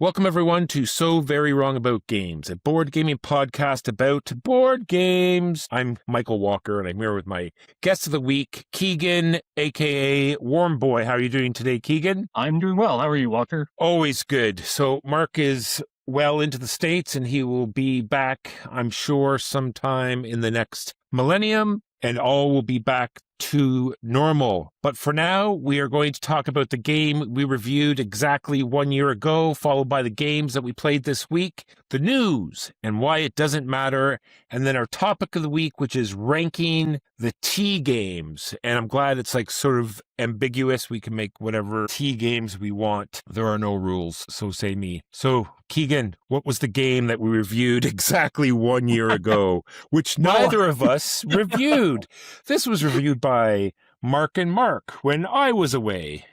Welcome, everyone, to So Very Wrong About Games, a board gaming podcast about board games. I'm Michael Walker, and I'm here with my guest of the week, Keegan, a.k.a. Warm Boy. How are you doing today, Keegan? I'm doing well. How are you, Walker? Always good. So Mark is well into the States, and he will be back, I'm sure, sometime in the next millennium, and all will be back to normal. But for now, we are going to talk about the game we reviewed exactly 1 year ago, followed by the games that we played this week, the news and why it doesn't matter, and then our topic of the week, which is ranking the T games. And I'm glad it's like sort of ambiguous. We can make whatever T games we want. There are no rules, so say me. So, Keegan, what was the game that we reviewed exactly 1 year ago, which neither of us reviewed? This was reviewed by Mark and Mark when I was away.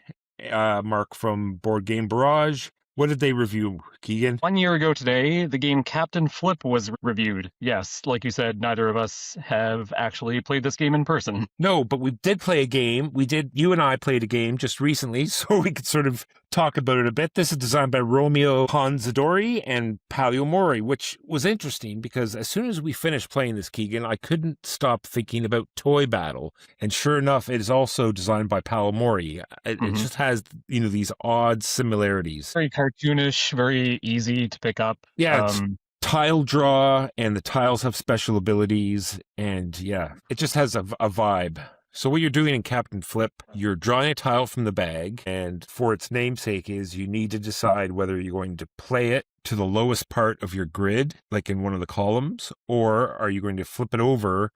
Mark from Board Game Barrage. What did they review, Keegan? 1 year ago today, the game Captain Flip was reviewed. Yes, like you said, neither of us have actually played this game in person. No, but we did play a game. You and I played a game just recently, so we could sort of talk about it a bit. This is designed by Remo Conzadori and Paolo Mori, which was interesting because as soon as we finished playing this, Keegan, I couldn't stop thinking about Toy Battle. And sure enough, it is also designed by Paolo Mori. It just has, these odd similarities. Very cartoonish, very easy to pick up. Yeah, it's tile draw, and the tiles have special abilities, and yeah, it just has a vibe. So what you're doing in Captain Flip, you're drawing a tile from the bag, and for its namesake is you need to decide whether you're going to play it to the lowest part of your grid, like in one of the columns, or are you going to flip it over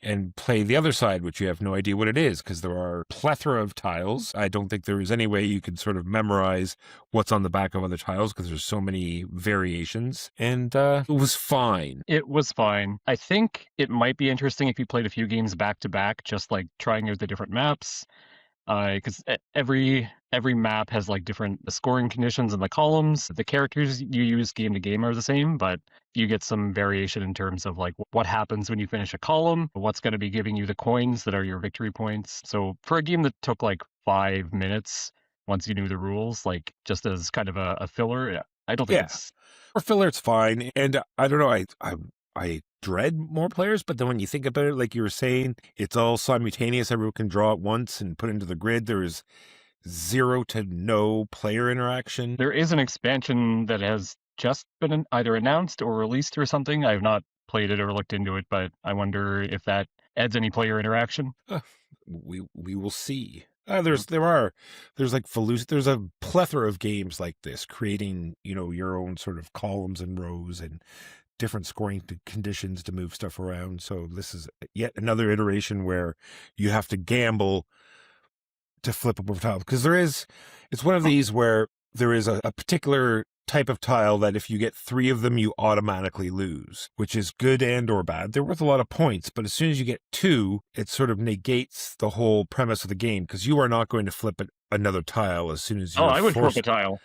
and play the other side, which you have no idea what it is, because there are a plethora of tiles. I don't think there is any way you can sort of memorize what's on the back of other tiles, because there's so many variations. And it was fine. It was fine. I think it might be interesting if you played a few games back to back, just like trying out the different maps. Because every map has like different scoring conditions in the columns. The characters you use game to game are the same, but you get some variation in terms of like what happens when you finish a column, what's going to be giving you the coins that are your victory points. So for a game that took like 5 minutes, once you knew the rules, like just as kind of a filler, I don't think it's... For filler, it's fine. And I don't know, I dread more players, but then when you think about it, like you were saying, it's all simultaneous. Everyone can draw at once and put into the grid. There is 0 to no player interaction. There is an expansion that has just been either announced or released or something. I have not played it or looked into it, but I wonder if that adds any player interaction. We will see. There's a plethora of games like this, creating your own sort of columns and rows and different scoring conditions to move stuff around. So this is yet another iteration where you have to gamble to flip up a tile, because it's one of these where there is a particular type of tile that if you get 3 of them, you automatically lose, which is good and or bad. They're worth a lot of points, but as soon as you get 2, it sort of negates the whole premise of the game, because you are not going to flip another tile as soon as you're I would flip a tile.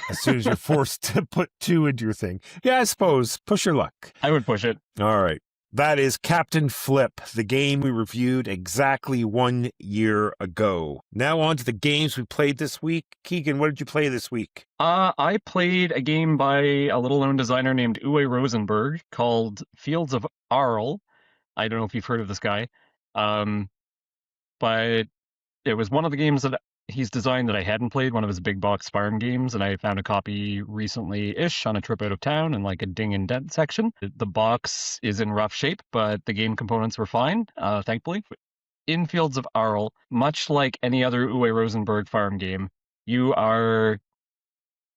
As soon as you're forced to put 2 into your thing. Yeah, I suppose. Push your luck. I would push it. All right. That is Captain Flip, the game we reviewed exactly 1 year ago. Now on to the games we played this week. Keegan, what did you play this week? I played a game by a little-known designer named Uwe Rosenberg called Fields of Arle. I don't know if you've heard of this guy. But it was one of the games that he's designed that I hadn't played, one of his big box farm games, and I found a copy recently-ish on a trip out of town in like a ding and dent section. The box is in rough shape, but the game components were fine, thankfully. In Fields of Arle, much like any other Uwe Rosenberg farm game, you are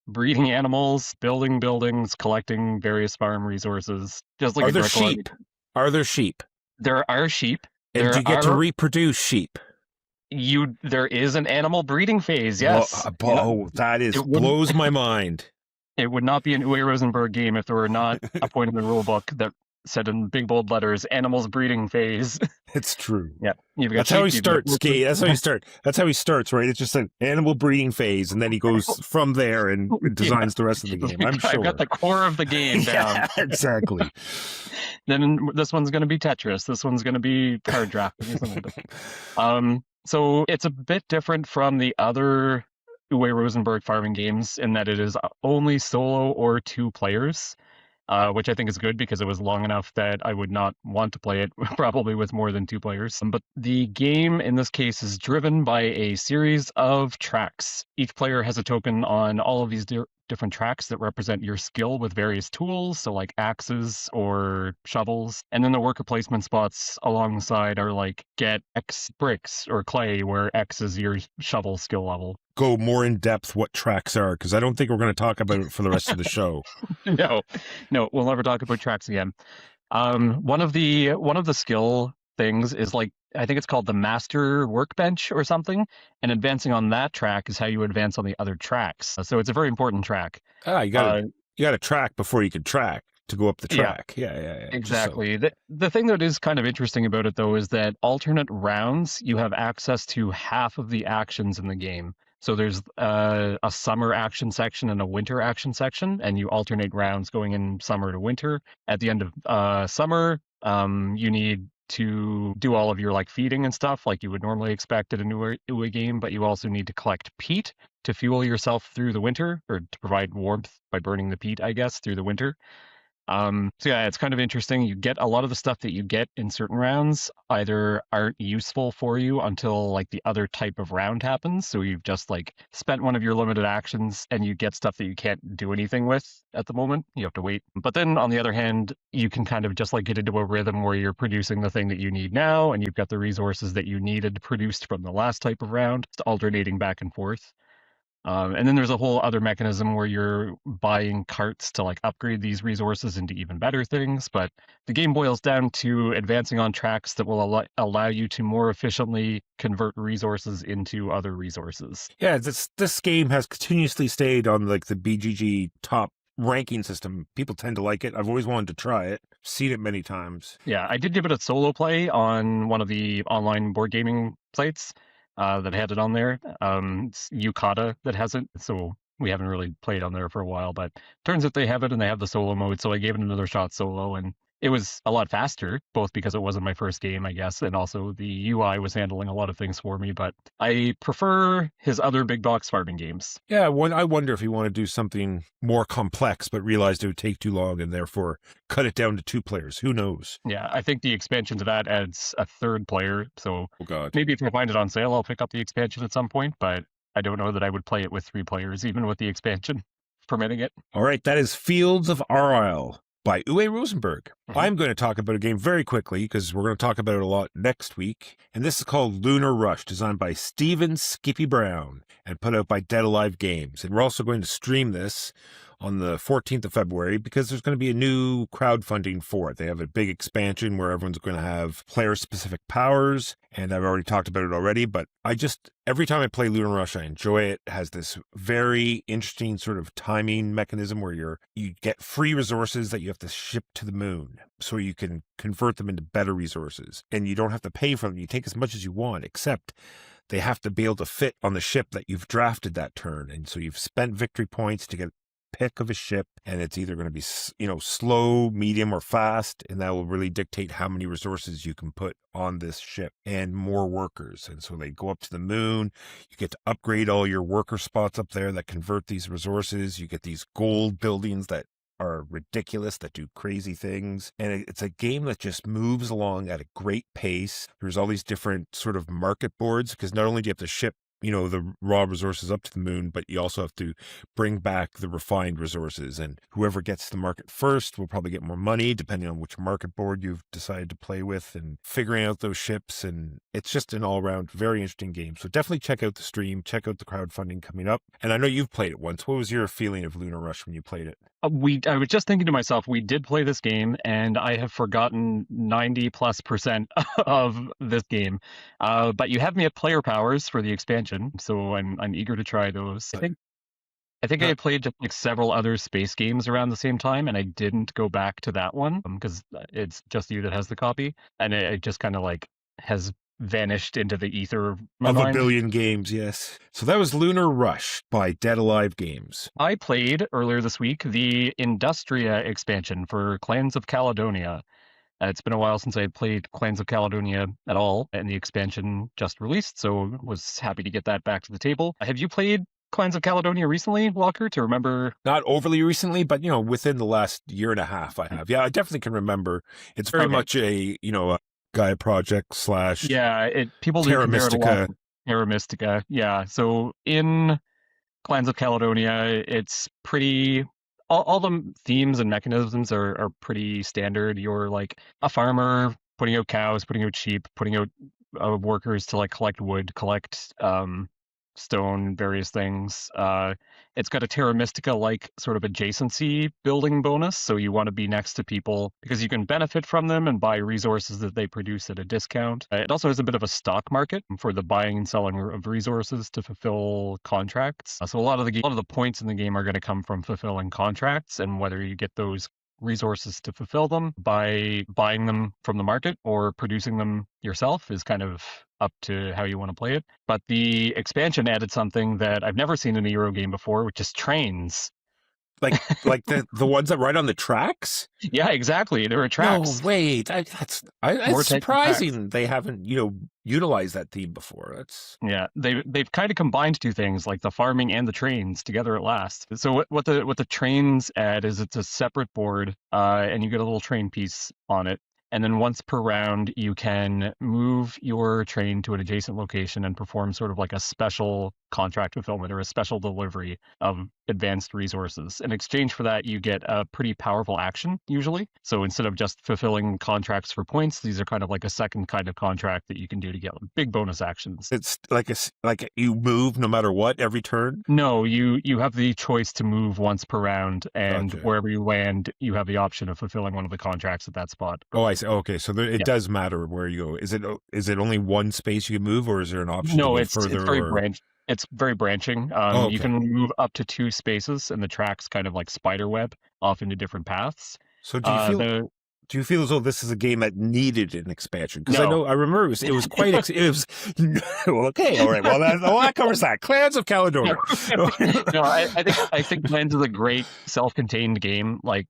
breeding animals, building buildings, collecting various farm resources. Just like Are there sheep? Are there sheep? There are sheep. And do you get to reproduce sheep? There is an animal breeding phase, yes. Well, that blows my mind. It would not be an Uwe Rosenberg game if there were not a point in the rule book that said in big bold letters, animals breeding phase. It's true. Yeah. That's how he starts, Ski. That's how he starts. That's how he starts, right? It's just an animal breeding phase, and then he goes from there and designs the rest of the game. I'm sure. I've got the core of the game down. Yeah, exactly. Then this one's going to be Tetris. This one's going to be card drafting. So it's a bit different from the other Uwe Rosenberg farming games in that it is only solo or 2 players, which I think is good because it was long enough that I would not want to play it probably with more than 2 players. But the game in this case is driven by a series of tracks. Each player has a token on all of these different tracks that represent your skill with various tools, so like axes or shovels. And then the worker placement spots alongside are like get X bricks or clay, where X is your shovel skill level. Go more in depth what tracks are, because I don't think we're going to talk about it for the rest of the show. No, we'll never talk about tracks again. One of the skill things is like, I think it's called the master workbench or something, and advancing on that track is how you advance on the other tracks. So it's a very important track. You got to track before you can track to go up the track. Yeah. Exactly. The thing that is kind of interesting about it, though, is that alternate rounds, you have access to half of the actions in the game. So there's a summer action section and a winter action section, and you alternate rounds going in summer to winter. At the end of summer, you need to do all of your like feeding and stuff like you would normally expect at a newer game, but you also need to collect peat to fuel yourself through the winter, or to provide warmth by burning the peat, I guess, through the winter. So yeah, it's kind of interesting. You get a lot of the stuff that you get in certain rounds either aren't useful for you until like the other type of round happens. So you've just like spent one of your limited actions and you get stuff that you can't do anything with at the moment. You have to wait. But then on the other hand, you can kind of just like get into a rhythm where you're producing the thing that you need now, and you've got the resources that you needed produced from the last type of round, just alternating back and forth. And then there's a whole other mechanism where you're buying carts to like upgrade these resources into even better things. But the game boils down to advancing on tracks that will allow you to more efficiently convert resources into other resources. Yeah, this game has continuously stayed on like the BGG top ranking system. People tend to like it. I've always wanted to try it. Seen it many times. Yeah, I did give it a solo play on one of the online board gaming sites. That had it on there. It's Yukata that has it, so we haven't really played on there for a while, but turns out they have it and they have the solo mode, so I gave it another shot solo, and it was a lot faster, both because it wasn't my first game, I guess, and also the UI was handling a lot of things for me, but I prefer his other big box farming games. Yeah, I wonder if you want to do something more complex, but realized it would take too long and therefore cut it down to 2 players. Who knows? Yeah, I think the expansion to that adds a 3rd player, so maybe if I find it on sale, I'll pick up the expansion at some point, but I don't know that I would play it with 3 players, even with the expansion permitting it. All right, that is Fields of Arle by Uwe Rosenberg. I'm going to talk about a game very quickly because we're going to talk about it a lot next week. And this is called Lunar Rush, designed by Steven Skippy Brown and put out by Dead Alive Games. And we're also going to stream this on the 14th of February because there's going to be a new crowdfunding for it. They have a big expansion where everyone's going to have player-specific powers, and I've already talked about it already, but every time I play Lunar Rush, I enjoy it. It has this very interesting sort of timing mechanism where you get free resources that you have to ship to the moon so you can convert them into better resources, and you don't have to pay for them. You take as much as you want, except they have to be able to fit on the ship that you've drafted that turn, and so you've spent victory points to get pick of a ship, and it's either going to be slow, medium, or fast, and that will really dictate how many resources you can put on this ship and more workers. And so they go up to the moon. You get to upgrade all your worker spots up there that convert these resources. You get these gold buildings that are ridiculous, that do crazy things, and it's a game that just moves along at a great pace. There's all these different sort of market boards, because not only do you have to ship the raw resources up to the moon, but you also have to bring back the refined resources, and whoever gets to the market first will probably get more money depending on which market board you've decided to play with, and figuring out those ships. And it's just an all-around very interesting game. So definitely check out the stream, check out the crowdfunding coming up. And I know you've played it once. What was your feeling of Lunar Rush when you played it? I was just thinking to myself, we did play this game, and I have forgotten 90+% of this game. But you have me at player powers for the expansion, so I'm eager to try those. I think I had played like several other space games around the same time, and I didn't go back to that one because it's just you that has the copy, and it just kind of like has vanished into the ether of my mind. A billion games, yes. So that was Lunar Rush by Dead Alive Games. I played earlier this week the Industria expansion for Clans of Caledonia. It's been a while since I had played Clans of Caledonia at all, and the expansion just released, so was happy to get that back to the table. Have you played Clans of Caledonia recently, Walker, to remember? Not overly recently, but within the last year and a half, I have. Yeah, I definitely can remember. It's very much a a Gaia project / people do Terra compare it a lot Mystica. to Terra Mystica. Yeah. So in Clans of Caledonia, it's pretty. All the themes and mechanisms are pretty standard. You're like a farmer putting out cows, putting out sheep, putting out workers to like collect wood, collect stone, various things. It's got a Terra Mystica like sort of adjacency building bonus, so you want to be next to people because you can benefit from them and buy resources that they produce at a discount. It also has a bit of a stock market for the buying and selling of resources to fulfill contracts. So a lot of the points in the game are going to come from fulfilling contracts, and whether you get those resources to fulfill them by buying them from the market or producing them yourself is kind of up to how you want to play it. But the expansion added something that I've never seen in a Euro game before, which is trains. Like the ones that ride on the tracks? Yeah, exactly. There are tracks. No, wait. That's surprising they haven't, utilized that theme before. Yeah, they've kind of combined two things, like the farming and the trains together at last. So what the trains add is it's a separate board, and you get a little train piece on it. And then once per round, you can move your train to an adjacent location and perform sort of like a special contract fulfillment or a special delivery of advanced resources. In exchange for that, you get a pretty powerful action, usually. So instead of just fulfilling contracts for points, these are kind of like a second kind of contract that you can do to get big bonus actions. It's like you move no matter what every turn? No, you have the choice to move once per round, and Gotcha. wherever you land, you have the option of fulfilling one of the contracts at that spot. Oh, I see. Okay, so it does matter where you go. Is it only one space you can move, or is there an option to go further? It's very branching. You can move up to 2 spaces, and the tracks kind of like spider web off into different paths. So do you feel as though this is a game that needed an expansion? Because No. I remember it was quite it was well, okay, all right. Well, that covers that. Clans of Caledonia. No, I think Clans is a great self-contained game. Like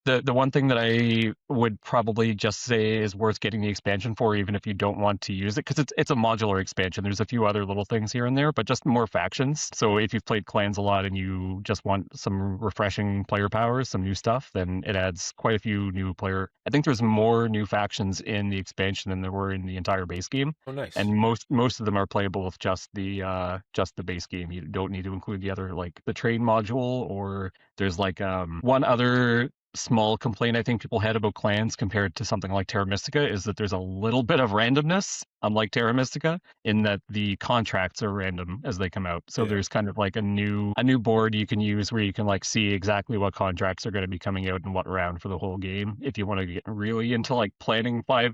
the one thing that I would probably just say is worth getting the expansion for, even if you don't want to use it, because it's a modular expansion. There's a few other little things here and there, but just more factions. So if you've played Clans a lot and you just want some refreshing player powers, some new stuff, then it adds quite a few new player. I think there's more new factions in the expansion than there were in the entire base game. Oh, nice. And most of them are playable with just the base game. You don't need to include the other, like the train module, or there's like one other small complaint I think people had about Clans compared to something like Terra Mystica is that there's a little bit of randomness, unlike Terra Mystica, in that the contracts are random as they come out. So there's kind of like a new board you can use where you can like see exactly what contracts are going to be coming out in what round for the whole game if you want to get really into like planning five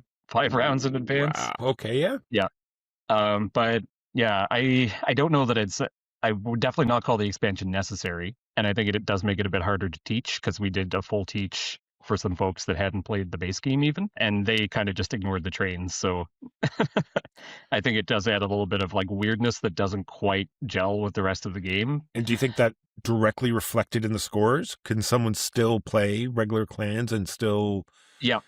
rounds in advance. Wow. Okay, yeah. But yeah, I don't know that I would definitely not call the expansion necessary. And I think it does make it a bit harder to teach because we did a full teach for some folks that hadn't played the base game even, and they kind of just ignored the trains. So I think it does add a little bit of like weirdness that doesn't quite gel with the rest of the game. And do you think that directly reflected in the scores? Can someone still play regular Clans and still... Yeah.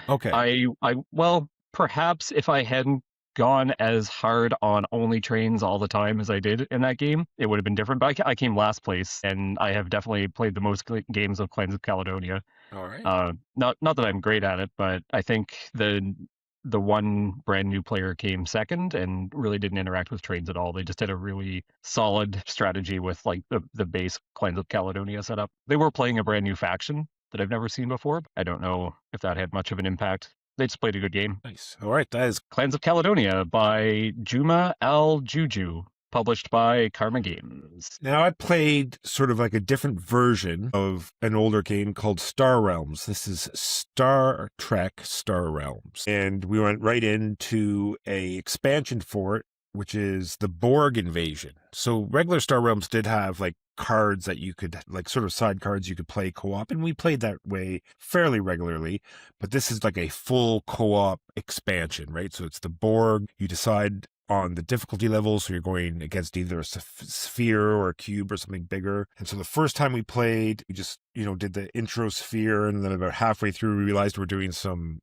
Okay. Well, perhaps if I hadn't gone as hard on only trains all the time as I did in that game, it would have been different. But I came last place, and I have definitely played the most games of Clans of Caledonia. All right. Not that I'm great at it, but I think the one brand new player came second and really didn't interact with trains at all. They just had a really solid strategy with like the base Clans of Caledonia setup. They were playing a brand new faction that I've never seen before. I don't know if that had much of an impact. They just played a good game. Nice. All right, that is Clans of Caledonia by Juma Al-JouJou, published by Karma Games. Now, I played sort of like a different version of an older game called Star Realms. This is Star Trek Star Realms. And we went right into a expansion for it, which is the Borg invasion. So regular Star Realms did have like cards that you could, like sort of side cards you could play co-op, and we played that way fairly regularly. But this is like a full co-op expansion, right? So it's the Borg. You decide on the difficulty level, so you're going against either a sphere or a cube or something bigger. And so the first time we played, we just did the intro sphere, and then about halfway through we realized we're doing some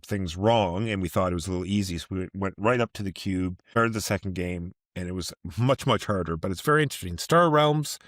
things wrong, and we thought it was a little easy, so we went right up to the cube, started the second game, and it was much, much harder, but it's very interesting. Star Realms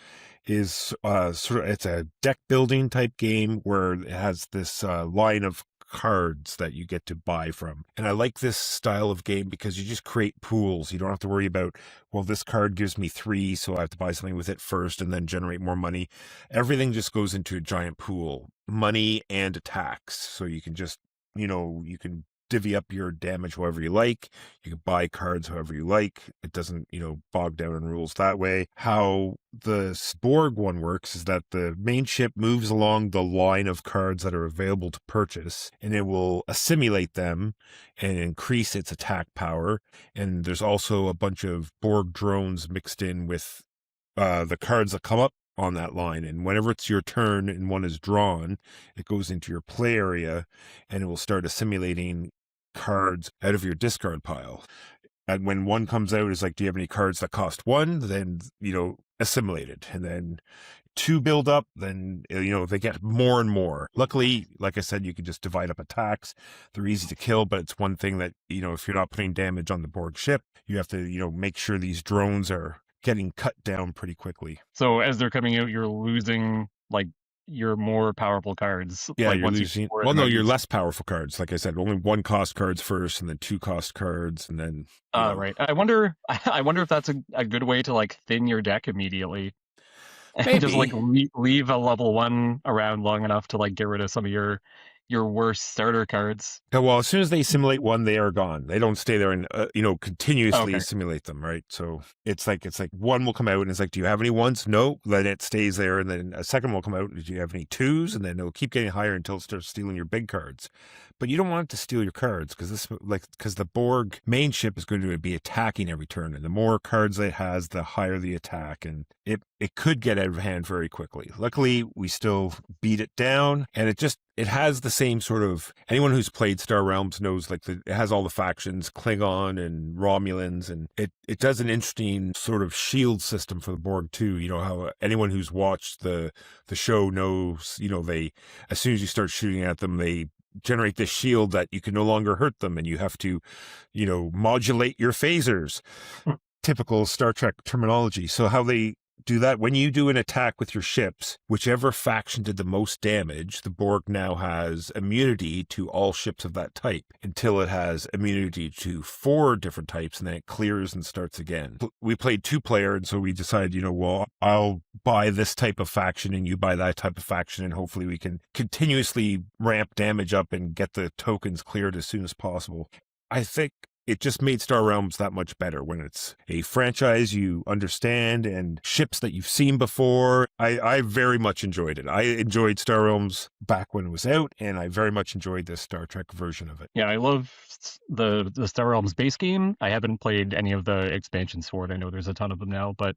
is it's a deck building type game where it has this line of cards that you get to buy from. And I like this style of game because you just create pools. You don't have to worry about, well, this card gives me 3, so I have to buy something with it first and then generate more money. Everything just goes into a giant pool, money and attacks. So you can just, you can divvy up your damage however you like. You can buy cards however you like. It doesn't, bog down in rules that way. How the Borg one works is that the main ship moves along the line of cards that are available to purchase, and it will assimilate them and increase its attack power. And there's also a bunch of Borg drones mixed in with the cards that come up on that line, and whenever it's your turn and one is drawn, it goes into your play area and it will start assimilating cards out of your discard pile. And when one comes out, it's like, do you have any cards that cost 1? Then assimilate it, and then 2 build up, then they get more and more. Luckily, like I said, you can just divide up attacks. They're easy to kill, but it's one thing that if you're not putting damage on the Borg ship, you have to make sure these drones are getting cut down pretty quickly. So as they're coming out, you're losing your more powerful cards. Yeah, you're losing. You're less powerful cards. Like I said, only 1 cost cards first, and then 2 cost cards, and then. Right. I wonder if that's a good way to thin your deck immediately. Maybe. Just leave a level 1 around long enough to get rid of some of your worst starter cards. Yeah, well, as soon as they assimilate 1, they are gone. They don't stay there and continuously assimilate them, right? So it's like 1 will come out and it's like, do you have any 1s? No, then it stays there, and then a second will come out. Do you have any 2s? And then it'll keep getting higher until it starts stealing your big cards. But you don't want it to steal your cards because the Borg main ship is going to be attacking every turn, and the more cards it has, the higher the attack, and it could get out of hand very quickly. Luckily, we still beat it down, and it has the same sort of, anyone who's played Star Realms knows it has all the factions, Klingon and Romulans, and it does an interesting sort of shield system for the Borg too. How anyone who's watched the show knows, they, as soon as you start shooting at them, they generate this shield that you can no longer hurt them, and you have to, modulate your phasers. Typical Star Trek terminology. So how they do that, when you do an attack with your ships, whichever faction did the most damage, the Borg now has immunity to all ships of that type until it has immunity to 4 different types, and then it clears and starts again. We played 2-player, and so we decided, well, I'll buy this type of faction and you buy that type of faction, and hopefully we can continuously ramp damage up and get the tokens cleared as soon as possible. I think it just made Star Realms that much better when it's a franchise you understand and ships that you've seen before. I very much enjoyed it. I enjoyed Star Realms back when it was out, and I very much enjoyed this Star Trek version of it. Yeah, I love the Star Realms base game. I haven't played any of the expansions for it. I know there's a ton of them now, but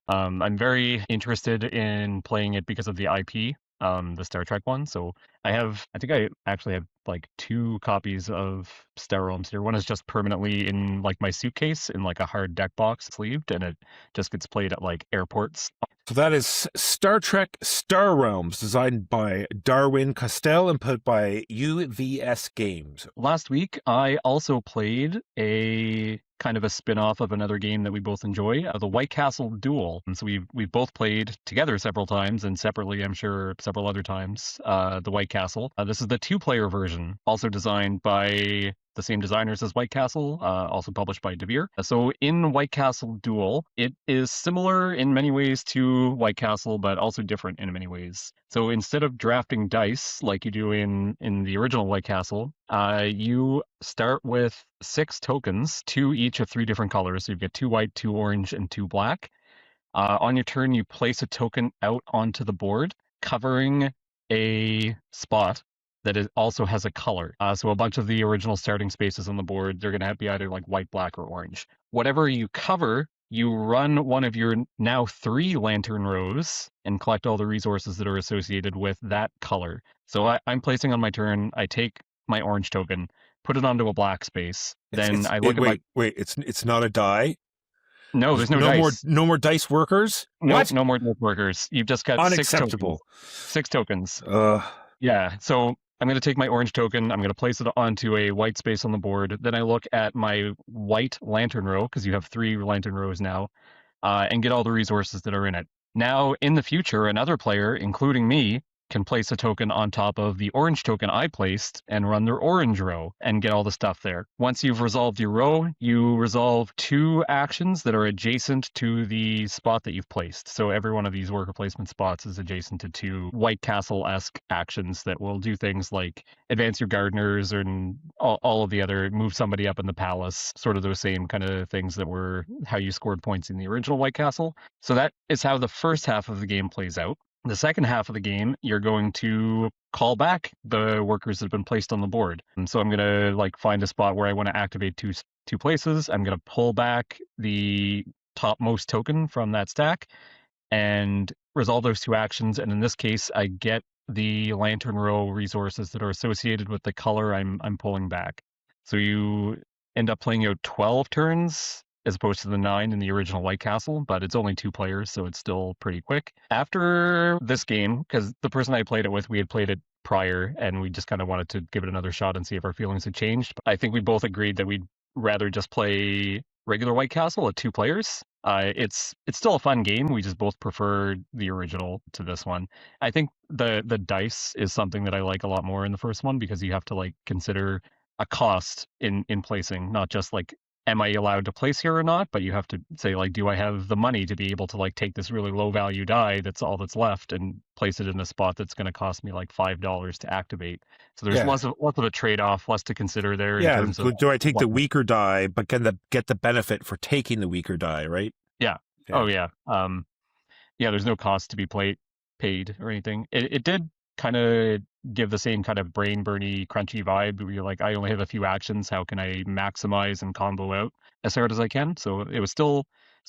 I'm very interested in playing it because of the IP. The Star Trek one. So I think I actually have 2 copies of Star Realms here. One is just permanently in my suitcase in a hard deck box sleeved, and it just gets played at airports. So that is Star Trek Star Realms, designed by Darwin, Kastle, and put by UVS Games. Last week, I also played a kind of a spin-off of another game that we both enjoy, the White Castle Duel. And so we've both played together several times, and separately, I'm sure, several other times, the White Castle. This is the 2-player version, also designed by the same designers as White Castle, also published by Devir. So in White Castle Duel, it is similar in many ways to White Castle, but also different in many ways. So instead of drafting dice like you do in the original White Castle, you start with 6 tokens, 2 each of 3 different colors. So you get 2 white, 2 orange, and 2 black. On your turn, you place a token out onto the board, covering a spot that also has a color. So a bunch of the original starting spaces on the board, they're going to be either white, black, or orange. Whatever you cover, you run one of your now 3 lantern rows and collect all the resources that are associated with that color. So I'm placing on my turn, I take my orange token, put it onto a black space. I look at Wait, it's not a die? No, there's no dice. No more dice workers? What? No more dice workers. You've just got Unacceptable. 6 tokens. Yeah. So I'm going to take my orange token, I'm going to place it onto a white space on the board. Then I look at my white lantern row, because you have 3 lantern rows now, and get all the resources that are in it. Now, in the future, another player, including me, can place a token on top of the orange token I placed and run their orange row and get all the stuff there. Once you've resolved your row, you resolve 2 actions that are adjacent to the spot that you've placed. So every one of these worker placement spots is adjacent to 2 White Castle-esque actions that will do things like advance your gardeners and all of the other, move somebody up in the palace, sort of those same kind of things that were how you scored points in the original White Castle. So that is how the first half of the game plays out. The second half of the game, you're going to call back the workers that have been placed on the board. And so I'm going to like find a spot where I want to activate two places. I'm going to pull back the topmost token from that stack and resolve those 2 actions. And in this case, I get the lantern row resources that are associated with the color I'm pulling back. So you end up playing out 12 turns as opposed to the 9 in the original White Castle, but it's only 2 players, so it's still pretty quick. After this game, because the person I played it with, we had played it prior, and we just kind of wanted to give it another shot and see if our feelings had changed. I think we both agreed that we'd rather just play regular White Castle at 2 players. It's still a fun game. We just both prefer the original to this one. I think the dice is something that I like a lot more in the first one, because you have to like consider a cost in placing, not just like, am I allowed to place here or not? But you have to say, like, do I have the money to be able to like take this really low value die that's all that's left and place it in a spot that's going to cost me like $5 to activate? So there's less of a trade-off, less to consider there in terms of, do I take the weaker die but get the benefit for taking the weaker die, right? Yeah. Oh yeah. There's no cost to be paid or anything. It did kind of give the same kind of brain burny, crunchy vibe where you're like, I only have a few actions. How can I maximize and combo out as hard as I can? So it was still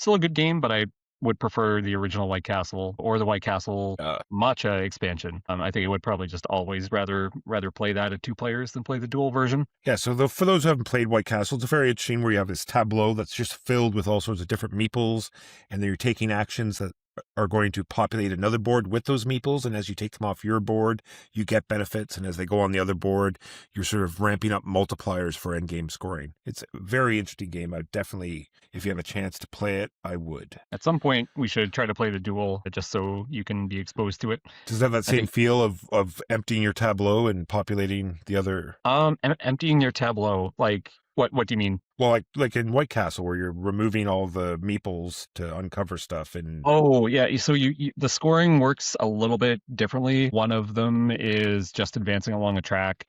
a good game, but I would prefer the original White Castle or the White Castle Matcha expansion. I think I would probably just always rather play that at 2 players than play the dual version. Yeah, so for those who haven't played White Castle, it's very interesting where you have this tableau that's just filled with all sorts of different meeples, and then you're taking actions that are going to populate another board with those meeples, and as you take them off your board, you get benefits, and as they go on the other board, you're sort of ramping up multipliers for endgame scoring. It's a very interesting game. I definitely, if you have a chance to play it, I would. At some point, we should try to play the duel just so you can be exposed to it. Does it have that same feel of emptying your tableau and populating the other? Emptying your tableau, like, what do you mean? Well, like in White Castle, where you're removing all the meeples to uncover stuff. And oh yeah, so you the scoring works a little bit differently. One of them is just advancing along a track.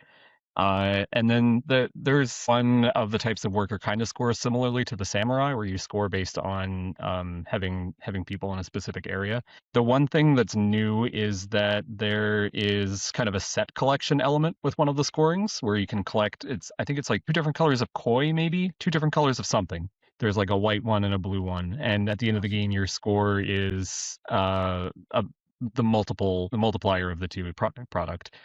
And then there's one of the types of worker kind of scores similarly to the samurai, where you score based on having people in a specific area. The one thing that's new is that there is kind of a set collection element with one of the scorings, where you can collect. I think it's like 2 different colors of koi, maybe 2 different colors of something. There's like a white one and a blue one, and at the end of the game, your score is the multiplier of the 2 product.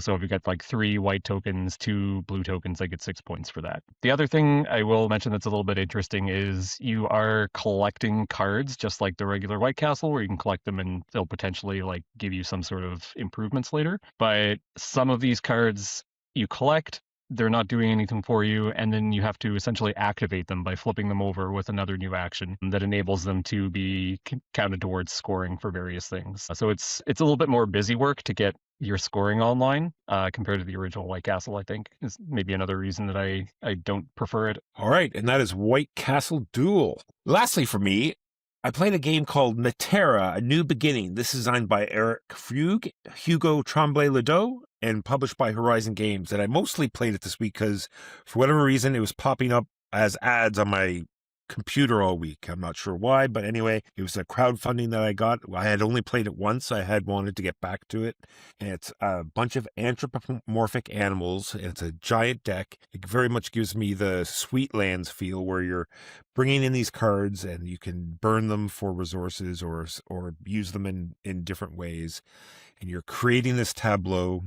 So if you get like 3 white tokens, 2 blue tokens, I get 6 points for that. The other thing I will mention that's a little bit interesting is you are collecting cards just like the regular White Castle, where you can collect them and they'll potentially like give you some sort of improvements later. But some of these cards you collect, they're not doing anything for you, and then you have to essentially activate them by flipping them over with another new action that enables them to be counted towards scoring for various things. So it's a little bit more busy work to get your scoring online compared to the original White Castle, I think, is maybe another reason that I don't prefer it. All right, and that is White Castle Duel. Lastly for me, I played a game called Natera, A New Beginning. This is designed by Eric Fugue, Hugo Tremblay-Ledoux, and published by Horizon Games. And I mostly played it this week because, for whatever reason, it was popping up as ads on my computer all week. I'm not sure why, but anyway, it was a crowdfunding that I got. I had only played it once. I had wanted to get back to it. And it's a bunch of anthropomorphic animals. And it's a giant deck. It very much gives me the Sweetlands feel, where you're bringing in these cards and you can burn them for resources or use them in different ways. And you're creating this tableau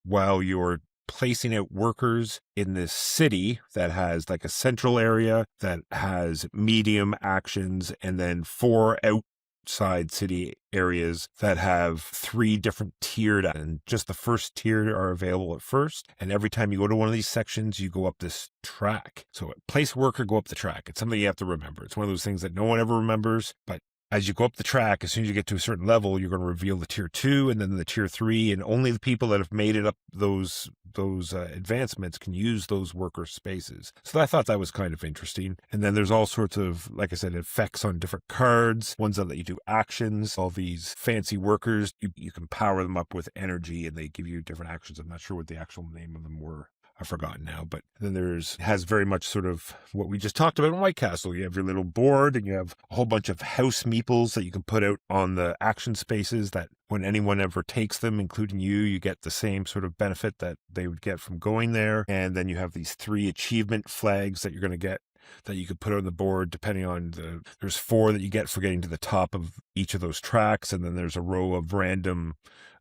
while you're placing out workers in this city that has like a central area that has medium actions, and then 4 side city areas that have 3 different tiered, and just the first tier are available at first. And every time you go to one of these sections, you go up this track. So place worker, go up the track. It's something you have to remember. It's one of those things that no one ever remembers, but as you go up the track, as soon as you get to a certain level, you're going to reveal the tier 2 and then the tier 3, and only the people that have made it up those advancements can use those worker spaces. So I thought that was kind of interesting. And then there's all sorts of, like I said, effects on different cards, ones that let you do actions. All these fancy workers, you can power them up with energy and they give you different actions. I'm not sure what the actual name of them were. I've forgotten now, but then has very much sort of what we just talked about in White Castle. You have your little board and you have a whole bunch of house meeples that you can put out on the action spaces that when anyone ever takes them, including you get the same sort of benefit that they would get from going there. And then you have these 3 achievement flags that you're going to get that you could put on the board depending on there's 4 that you get for getting to the top of each of those tracks. And then there's a row of random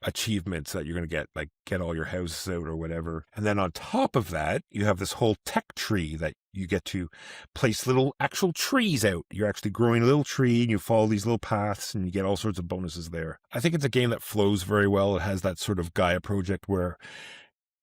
achievements that you're going to get, like get all your houses out or whatever. And then on top of that, you have this whole tech tree that you get to place little actual trees out. You're actually growing a little tree and you follow these little paths and you get all sorts of bonuses there. I think it's a game that flows very well. It has that sort of Gaia project where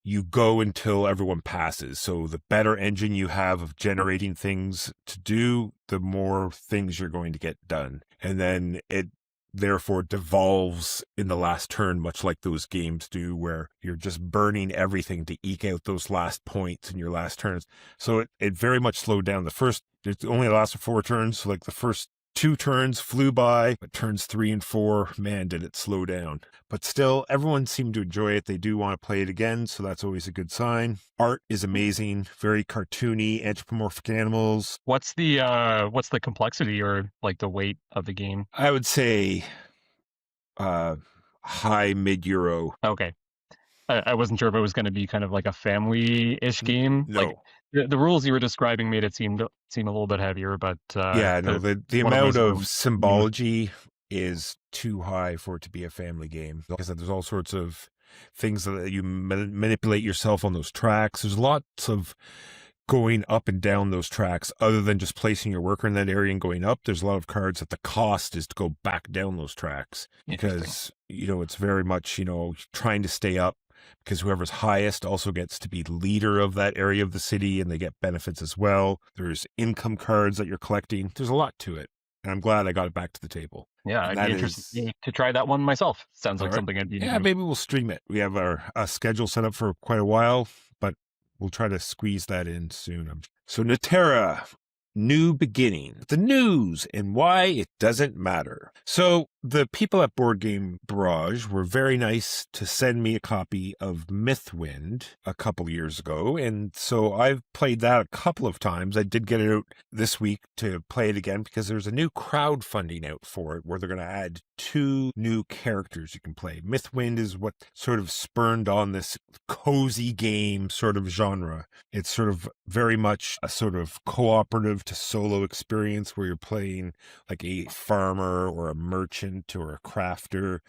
you go until everyone passes. So the better engine you have of generating things to do, the more things you're going to get done. And then it therefore devolves in the last turn, much like those games do, where you're just burning everything to eke out those last points in your last turns. So it very much slowed down. It only lasted 4 turns. So like the first 2 turns flew by, but turns 3 and 4, man, did it slow down. But still, everyone seemed to enjoy it. They do want to play it again, so that's always a good sign. Art is amazing, very cartoony, anthropomorphic animals. What's the complexity or like the weight of the game? I would say high mid-euro. Okay. I wasn't sure if it was going to be kind of like a family-ish game. No. Like the rules you were describing made it seem a little bit heavier, but the amount of symbology is too high for it to be a family game. Like I said, there's all sorts of things that you manipulate yourself on those tracks. There's lots of going up and down those tracks other than just placing your worker in that area and going up. There's a lot of cards that the cost is to go back down those tracks because, it's very much, trying to stay up. Because whoever's highest also gets to be leader of that area of the city and they get benefits as well. There's income cards that you're collecting. There's a lot to it. And I'm glad I got it back to the table. Yeah, I'd be interested to try that one myself. Sounds like something I'd be into. Yeah, maybe we'll stream it. We have our schedule set up for quite a while, but we'll try to squeeze that in soon. So Natera, New Beginning, the news and why it doesn't matter. So the people at Board Game Barrage were very nice to send me a copy of Mythwind a couple years ago. And so I've played that a couple of times. I did get it out this week to play it again because there's a new crowdfunding out for it where they're going to add 2 new characters you can play. Mythwind is what sort of spurned on this cozy game sort of genre. It's sort of very much a sort of cooperative to solo experience where you're playing like a farmer or a merchant or a crafter,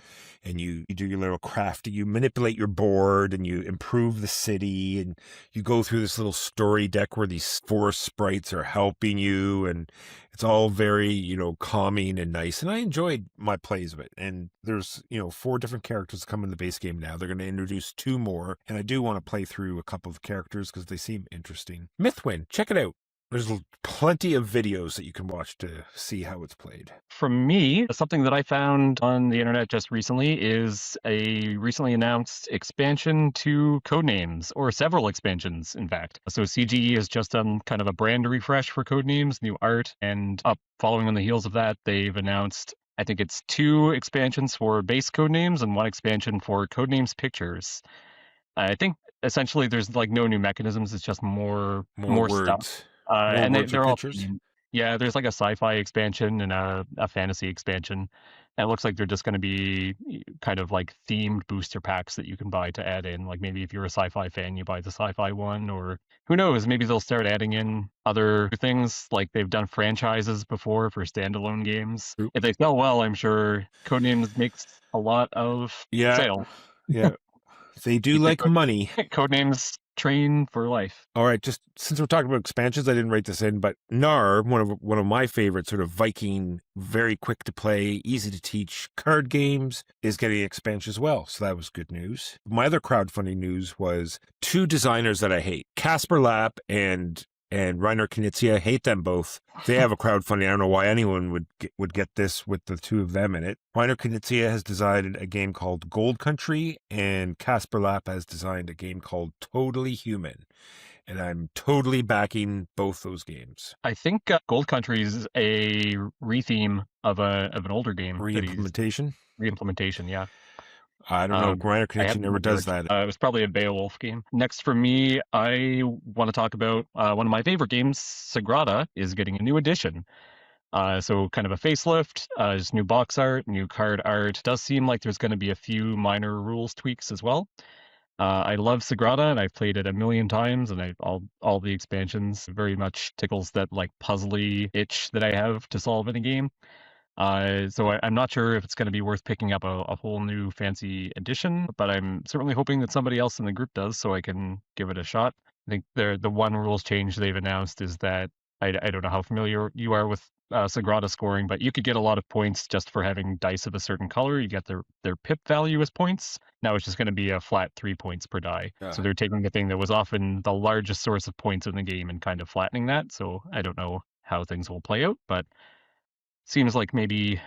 and you do your little crafting, you manipulate your board and you improve the city, and you go through this little story deck where these forest sprites are helping you, and it's all very, calming and nice. And I enjoyed my plays of it. And there's, 4 different characters come in the base game now. They're going to introduce 2 more, and I do want to play through a couple of characters because they seem interesting. Mythwind, check it out. There's plenty of videos that you can watch to see how it's played. From me, something that I found on the internet just recently is a recently announced expansion to Codenames, or several expansions, in fact. So CGE has just done kind of a brand refresh for Codenames, new art, and following on the heels of that, they've announced, I think it's 2 expansions for base Codenames and 1 expansion for Codenames Pictures. I think essentially there's like no new mechanisms, it's just more words. Stuff. And they're all, pictures? Yeah, there's like a sci-fi expansion and a fantasy expansion. And it looks like they're just going to be kind of like themed booster packs that you can buy to add in. Like maybe if you're a sci-fi fan, you buy the sci-fi one, or who knows, maybe they'll start adding in other things like they've done franchises before for standalone games. If they sell well, I'm sure Codenames makes a lot of sales. Yeah. They do like money. Codenames train for life. All right, just since we're talking about expansions, I didn't write this in, but Knarr, one of my favorite sort of Viking, very quick to play, easy to teach card games, is getting an expansion as well. So that was good news. My other crowdfunding news was two designers that I hate, Casper Lapp and Reiner Knizia. Hate them both. They have a crowdfunding. I don't know why anyone would get this with the two of them in it. Reiner Knizia has designed a game called Gold Country, and Casper Lapp has designed a game called Totally Human. And I'm totally backing both those games. I think Gold Country is a retheme of an older game. Reimplementation? Reimplementation, yeah. I don't know. Reiner Knizia never does that. It was probably a Beowulf game. Next for me, I want to talk about one of my favorite games. Sagrada is getting a new edition. So kind of a facelift, just new box art, new card art. Does seem like there's going to be a few minor rules tweaks as well. I love Sagrada, and I've played it a million times, and all the expansions very much tickles that like puzzly itch that I have to solve in a game. So I'm not sure if it's going to be worth picking up a whole new fancy edition, but I'm certainly hoping that somebody else in the group does, so I can give it a shot. I think the one rules change they've announced is that I don't know how familiar you are with Sagrada scoring, but you could get a lot of points just for having dice of a certain color. You get their pip value as points. Now it's just going to be a flat 3 points per die. So they're taking the thing that was often the largest source of points in the game and kind of flattening that. So I don't know how things will play out, but seems like maybe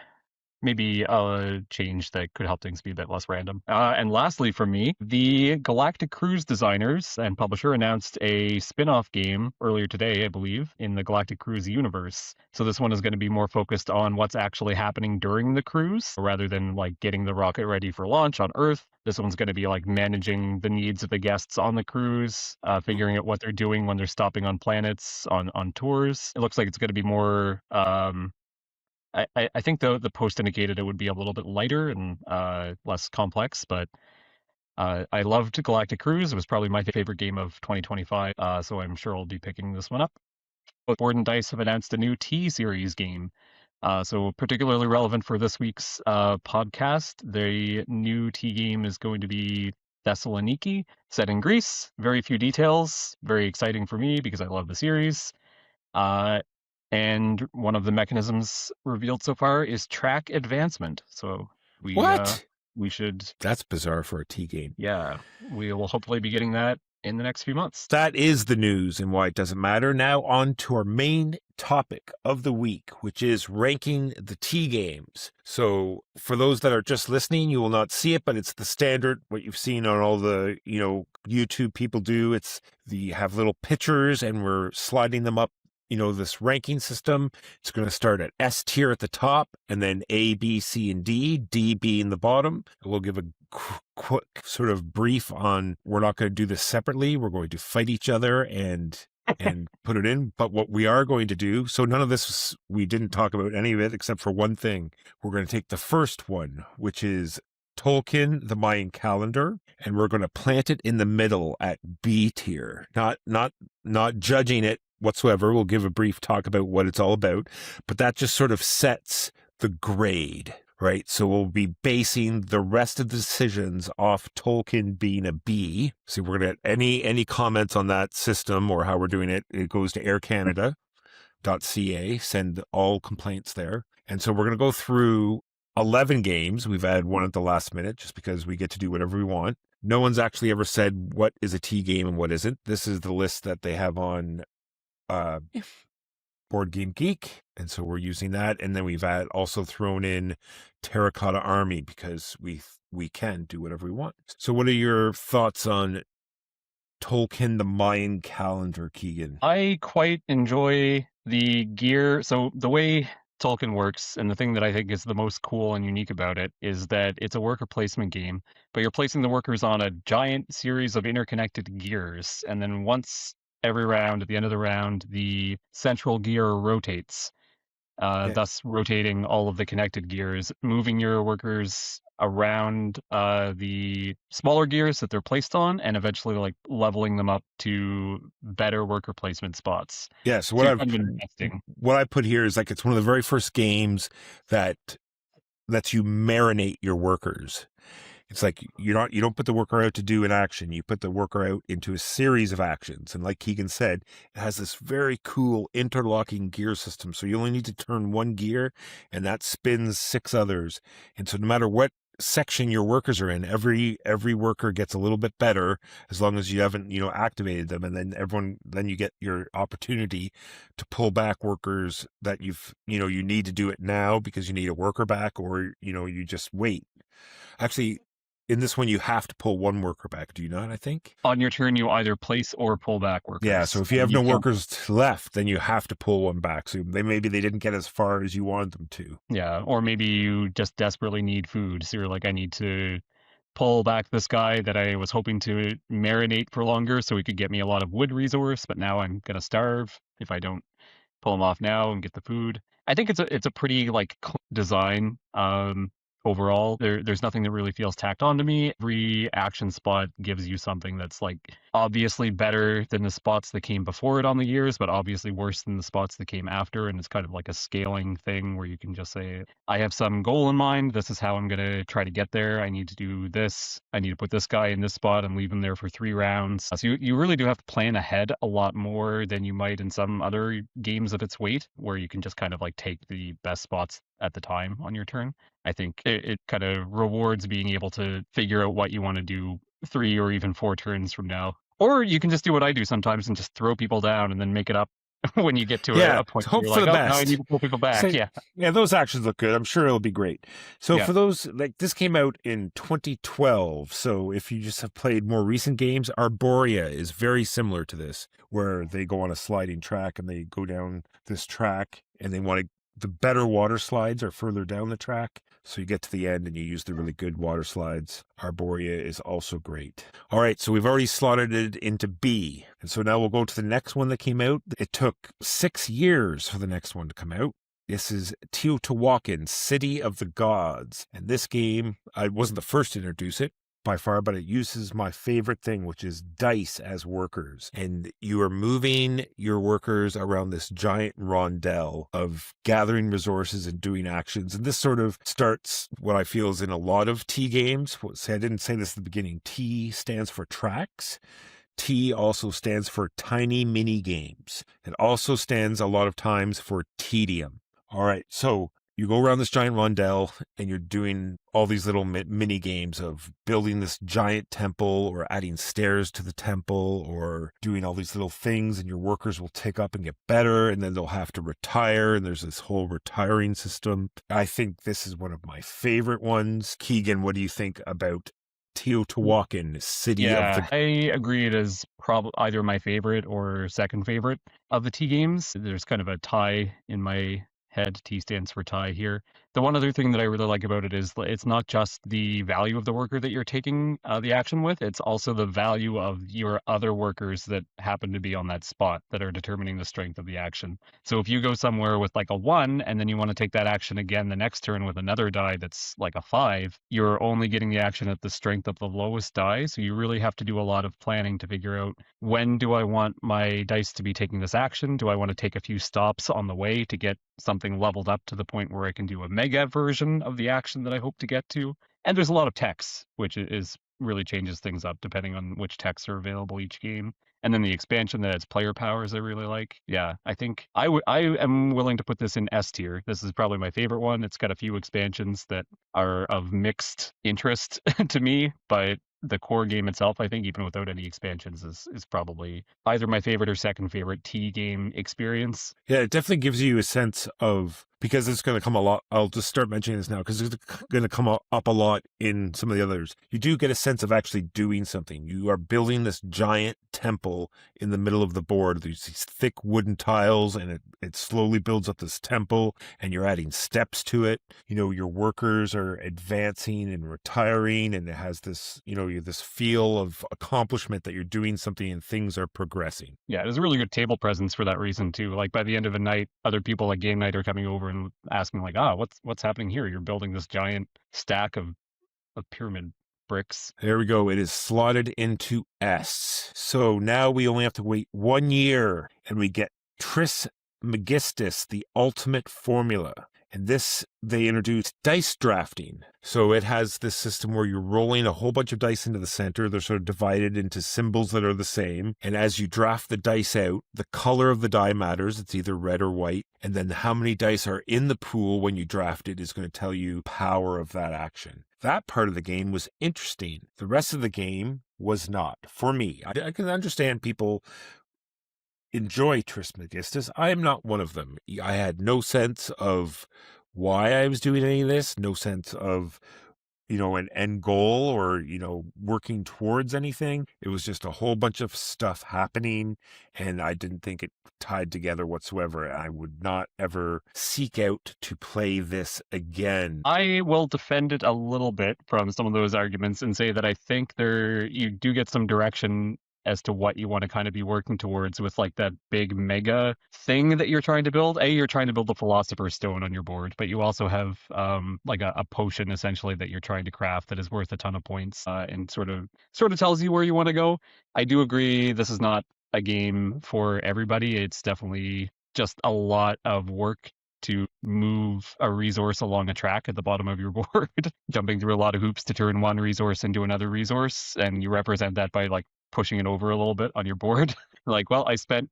a change that could help things be a bit less random. And lastly for me, the Galactic Cruise designers and publisher announced a spin-off game earlier today, I believe, in the Galactic Cruise universe. So this one is going to be more focused on what's actually happening during the cruise, rather than like getting the rocket ready for launch on Earth. This one's going to be like managing the needs of the guests on the cruise, figuring out what they're doing when they're stopping on planets, on tours. It looks like it's going to be more... I think the post indicated it would be a little bit lighter and less complex, but I loved Galactic Cruise. It was probably my favorite game of 2025, so I'm sure I'll be picking this one up. Both Board and Dice have announced a new T-Series game, so particularly relevant for this week's podcast. The new T game is going to be Thessaloniki, set in Greece. Very few details, very exciting for me because I love the series. And one of the mechanisms revealed so far is track advancement. So we should... That's bizarre for a T game. Yeah, we will hopefully be getting that in the next few months. That is the news and why it doesn't matter. Now on to our main topic of the week, which is ranking the T games. So for those that are just listening, you will not see it, but it's the standard, what you've seen on all the, YouTube people do. Have little pictures and we're sliding them up. This ranking system, it's going to start at S tier at the top and then A, B, C, and D being the bottom. We'll give a quick sort of brief on, we're not going to do this separately. We're going to fight each other and put it in. But what we are going to do, so none of this, we didn't talk about any of it except for one thing. We're going to take the first one, which is Tolkien, the Mayan calendar, and we're going to plant it in the middle at B tier, not judging it whatsoever. We'll give a brief talk about what it's all about, but that just sort of sets the grade, right? So we'll be basing the rest of the decisions off Tolkien being a B. So we're going to any comments on that system or how we're doing it, it goes to aircanada.ca, send all complaints there. And so we're going to go through 11 games. We've added one at the last minute just because we get to do whatever we want. No one's actually ever said what is a T game and what isn't. This is the list that they have on Board Game Geek, and so we're using that. And then we've also thrown in Terracotta Army because we can do whatever we want. So what are your thoughts on Tolkien, the Mayan calendar, Keegan? I quite enjoy the gear. So the way Tolkien works, and the thing that I think is the most cool and unique about it, is that it's a worker placement game, but you're placing the workers on a giant series of interconnected gears, and then once every round, at the end of the round, the central gear rotates, thus rotating all of the connected gears, moving your workers around the smaller gears that they're placed on, and eventually like leveling them up to better worker placement spots. Yeah, so what I put here is like it's one of the very first games that lets you marinate your workers. It's like you don't put the worker out to do an action. You put the worker out into a series of actions. And like Keegan said, it has this very cool interlocking gear system. So you only need to turn one gear and that spins 6 others. And so no matter what section your workers are in, every worker gets a little bit better as long as you haven't, activated them. And then you get your opportunity to pull back workers that you need to do it now because you need a worker back, or, you just wait. Actually, in this one, you have to pull one worker back, do you not, I think? On your turn, you either place or pull back workers. Yeah, so if you have no can't- workers left, then you have to pull one back. So maybe they didn't get as far as you wanted them to. Yeah, or maybe you just desperately need food. So you're like, I need to pull back this guy that I was hoping to marinate for longer so he could get me a lot of wood resource, but now I'm gonna starve if I don't pull him off now and get the food. I think it's a pretty like design. Overall, there's nothing that really feels tacked on to me. Every action spot gives you something that's like obviously better than the spots that came before it on the years, but obviously worse than the spots that came after. And it's kind of like a scaling thing where you can just say, I have some goal in mind. This is how I'm going to try to get there. I need to do this. I need to put this guy in this spot and leave him there for 3 rounds. So you really do have to plan ahead a lot more than you might in some other games of its weight, where you can just kind of like take the best spots at the time on your turn. I think it kind of rewards being able to figure out what you want to do 3 or even 4 turns from now. Or you can just do what I do sometimes and just throw people down and then make it up when you get to a point where hope you're for like, the oh, best. now I need to pull people back. Yeah, those actions look good. I'm sure it'll be great. So Yeah. for those, like, this came out in 2012. So if you just have played more recent games, Arborea is very similar to this, where they go on a sliding track and they go down this track and they want to, the better water slides are further down the track. So you get to the end and you use the really good water slides. Arborea is also great. All right, so we've already slotted it into B. And so now we'll go to the next one that came out. It took 6 years for the next one to come out. This is Teotihuacan, City of the Gods. And this game, I wasn't the first to introduce it by far, but it uses my favorite thing, which is dice as workers. And you are moving your workers around this giant rondel of gathering resources and doing actions. And this sort of starts what I feel is in a lot of T games. I didn't say this at the beginning. T stands for tracks. T also stands for tiny mini games. It also stands a lot of times for tedium. All right, so you go around this giant rondel and you're doing all these little mini games of building this giant temple or adding stairs to the temple or doing all these little things, and your workers will take up and get better, and then they'll have to retire, and there's this whole retiring system. I think this is one of my favorite ones. Keegan, what do you think about Teotihuacan, City of the... I agree it is probably either my favorite or second favorite of the T games. There's kind of a tie in my head. T stands for tie here. The one other thing that I really like about it is it's not just the value of the worker that you're taking the action with, it's also the value of your other workers that happen to be on that spot that are determining the strength of the action. So if you go somewhere with like a 1 and then you want to take that action again the next turn with another die that's like a 5, you're only getting the action at the strength of the lowest die. So you really have to do a lot of planning to figure out, when do I want my dice to be taking this action? Do I want to take a few stops on the way to get something leveled up to the point where I can do a mega version of the action that I hope to get to? And there's a lot of techs, which is really changes things up depending on which techs are available each game. And then the expansion that adds player powers I really like. Yeah, I think I am willing to put this in S tier. This is probably my favorite one. It's got a few expansions that are of mixed interest to me, but the core game itself, I think, even without any expansions, is probably either my favorite or second favorite T game experience. Yeah, it definitely gives you a sense of, because it's going to come a lot, I'll just start mentioning this now, because it's going to come up a lot in some of the others. You do get a sense of actually doing something. You are building this giant temple in the middle of the board. There's these thick wooden tiles, and it slowly builds up this temple, and you're adding steps to it. You know, your workers are advancing and retiring, and it has this, this feel of accomplishment that you're doing something and things are progressing. Yeah, it is a really good table presence for that reason too. Like by the end of a night, other people like game night are coming over and asking like, what's happening here? You're building this giant stack of pyramid bricks. There we go. It is slotted into S. So now we only have to wait 1 year and we get Tris Trismegistus, the ultimate formula. And this, they introduced dice drafting. So it has this system where you're rolling a whole bunch of dice into the center. They're sort of divided into symbols that are the same. And as you draft the dice out, the color of the die matters. It's either red or white. And then how many dice are in the pool when you draft it is going to tell you power of that action. That part of the game was interesting. The rest of the game was not. For me, I can understand people enjoy Trismegistus. I am not one of them. I had no sense of why I was doing any of this, no sense of, an end goal or, working towards anything. It was just a whole bunch of stuff happening, and I didn't think it tied together whatsoever. I would not ever seek out to play this again. I will defend it a little bit from some of those arguments and say that I think you do get some direction as to what you want to kind of be working towards with like that big mega thing that you're trying to build. You're trying to build the Philosopher's Stone on your board, but you also have like a potion essentially that you're trying to craft that is worth a ton of points and sort of tells you where you want to go. I do agree this is not a game for everybody. It's definitely just a lot of work to move a resource along a track at the bottom of your board, jumping through a lot of hoops to turn one resource into another resource, and you represent that by like pushing it over a little bit on your board. Like, well, I spent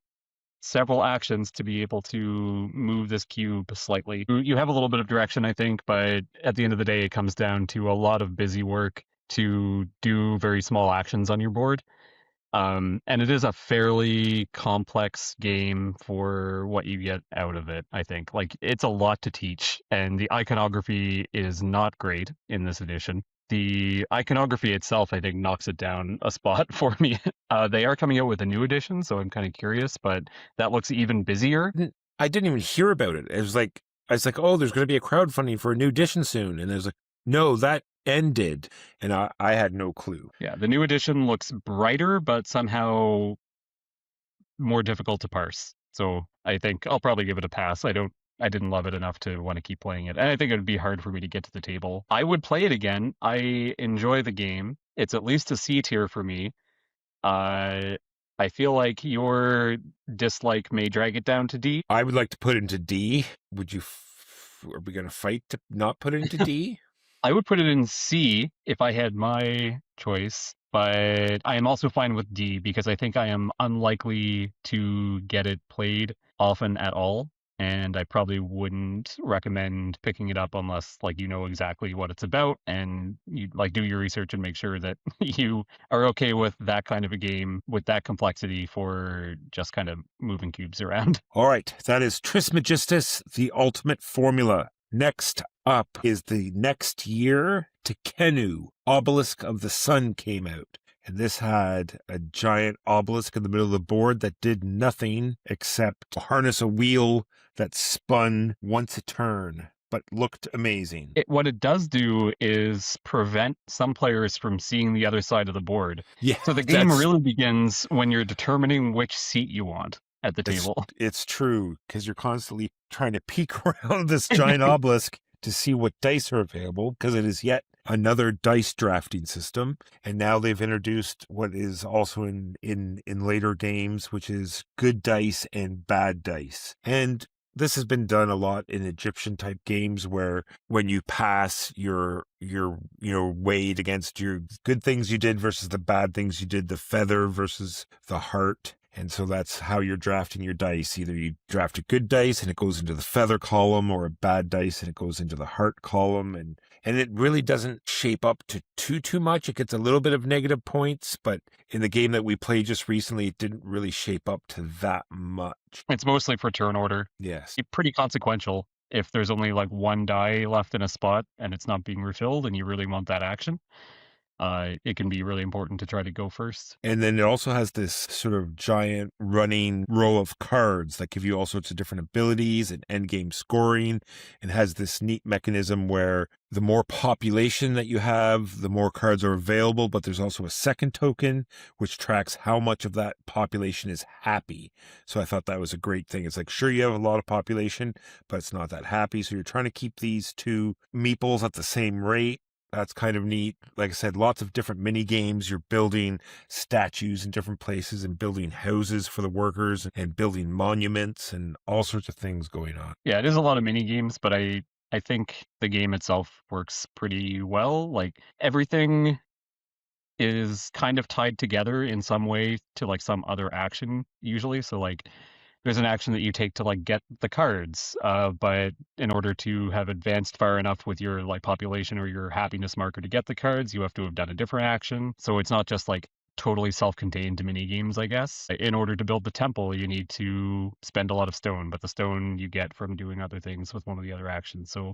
several actions to be able to move this cube slightly. You have a little bit of direction, I think, but at the end of the day, it comes down to a lot of busy work to do very small actions on your board. And it is a fairly complex game for what you get out of it, I think. Like, it's a lot to teach, and the iconography is not great in this edition. The iconography itself, I think, knocks it down a spot for me. They are coming out with a new edition, so I'm kind of curious, but that looks even busier. I didn't even hear about it. I was like, oh, there's going to be a crowdfunding for a new edition soon. And there's like, no, that ended. And I had no clue. Yeah, the new edition looks brighter, but somehow more difficult to parse. So I think I'll probably give it a pass. I didn't love it enough to want to keep playing it. And I think it would be hard for me to get to the table. I would play it again. I enjoy the game. It's at least a C tier for me. I feel like your dislike may drag it down to D. I would like to put it into D. Are we going to fight to not put it into D? I would put it in C if I had my choice, but I am also fine with D because I think I am unlikely to get it played often at all. And I probably wouldn't recommend picking it up unless like you know exactly what it's about and you like do your research and make sure that you are okay with that kind of a game with that complexity for just kind of moving cubes around. All right, that is Trismegistus, the ultimate formula. Next up is the next year, Tekenu, Obelisk of the Sun came out. And this had a giant obelisk in the middle of the board that did nothing except harness a wheel that spun once a turn, but looked amazing. What it does do is prevent some players from seeing the other side of the board. Yeah, so the game really begins when you're determining which seat you want at the table. It's true, because you're constantly trying to peek around this giant obelisk to see what dice are available, because it is yet another dice drafting system. And now they've introduced what is also in later games, which is good dice and bad dice. And this has been done a lot in Egyptian type games where when you pass your weighed against your good things you did versus the bad things you did, the feather versus the heart. And so that's how you're drafting your dice. Either you draft a good dice and it goes into the feather column, or a bad dice and it goes into the heart column. And it really doesn't shape up to too much. It gets a little bit of negative points, but in the game that we played just recently, it didn't really shape up to that much. It's mostly for turn order. Yes. It's pretty consequential if there's only like one die left in a spot and it's not being refilled and you really want that action. It can be really important to try to go first. And then it also has this sort of giant running row of cards that give you all sorts of different abilities and end game scoring, and has this neat mechanism where the more population that you have, the more cards are available, but there's also a second token which tracks how much of that population is happy. So I thought that was a great thing. It's like, sure, you have a lot of population, but it's not that happy. So you're trying to keep these two meeples at the same rate. That's kind of neat. Like I said, lots of different mini games. You're building statues in different places and building houses for the workers and building monuments and all sorts of things going on. Yeah, it is a lot of mini games, but I think the game itself works pretty well. Like everything is kind of tied together in some way to like some other action usually. So like there's an action that you take to like get the cards, but in order to have advanced far enough with your like population or your happiness marker to get the cards, you have to have done a different action. So it's not just like totally self-contained mini games, I guess. In order to build the temple, you need to spend a lot of stone, but the stone you get from doing other things with one of the other actions. So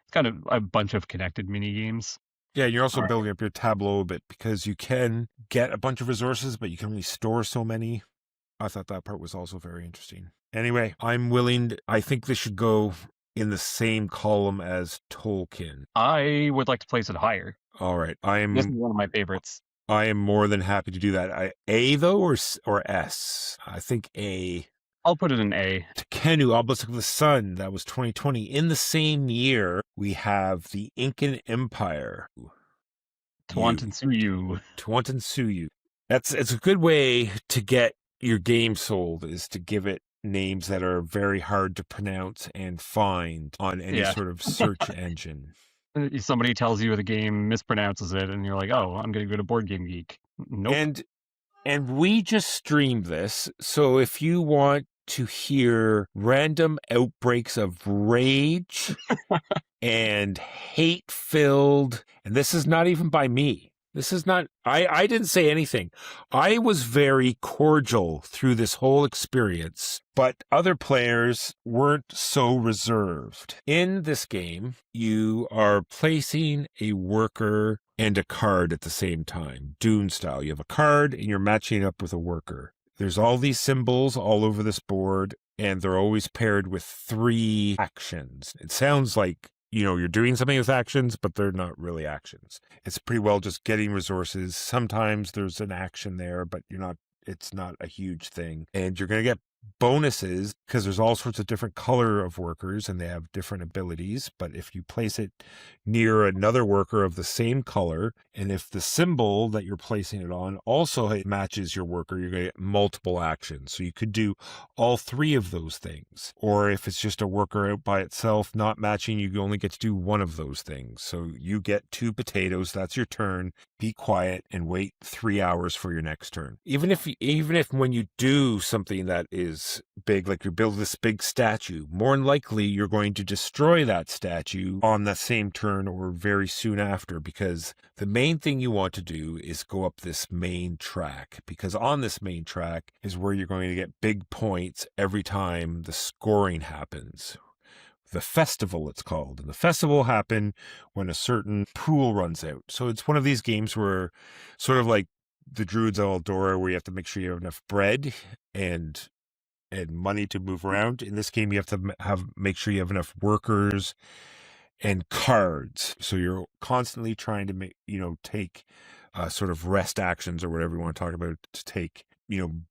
it's kind of a bunch of connected mini games. Yeah, you're also building up your tableau a bit because you can get a bunch of resources, but you can only store so many. I thought that part was also very interesting. Anyway, I think this should go in the same column as Tolkien. I would like to place it higher. All right. This is one of my favorites. I am more than happy to do that. A though, or S? I think A. I'll put it in A. Tekenu, Obelisk of the Sun. That was 2020. In the same year, we have the Incan Empire. Tuantansuyu. Tuantansuyu. It's a good way to get your game sold, is to give it names that are very hard to pronounce and find on any sort of search engine. Somebody tells you the game mispronounces it, and you're like, "Oh, I'm going to go to Board Game Geek." Nope. And we just streamed this, so if you want to hear random outbreaks of rage and hate-filled, and this is not even by me. This is not, I didn't say anything. I was very cordial through this whole experience, but other players weren't so reserved. In this game, you are placing a worker and a card at the same time, Dune style. You have a card and you're matching up with a worker. There's all these symbols all over this board, and they're always paired with 3 actions. It sounds like, you're doing something with actions, but they're not really actions. It's pretty well just getting resources. Sometimes there's an action there, but it's not a huge thing. And you're going to get bonuses because there's all sorts of different color of workers and they have different abilities. But if you place it near another worker of the same color, and if the symbol that you're placing it on also matches your worker, you're going to get multiple actions. So you could do all 3 of those things. Or if it's just a worker out by itself not matching, you only get to do one of those things. So you get 2 potatoes, that's your turn. Be quiet and wait 3 hours for your next turn. Even if when you do something that is big, like you build this big statue, more than likely you're going to destroy that statue on the same turn or very soon after, because the main thing you want to do is go up this main track, because on this main track is where you're going to get big points every time the scoring happens. The festival, it's called. And the festival will happen when a certain pool runs out. So it's one of these games where, sort of like the Druids of Eldora, where you have to make sure you have enough bread and money to move around. In this game, you have to make sure you have enough workers and cards. So you're constantly trying to take sort of rest actions or whatever you want to talk about, to take,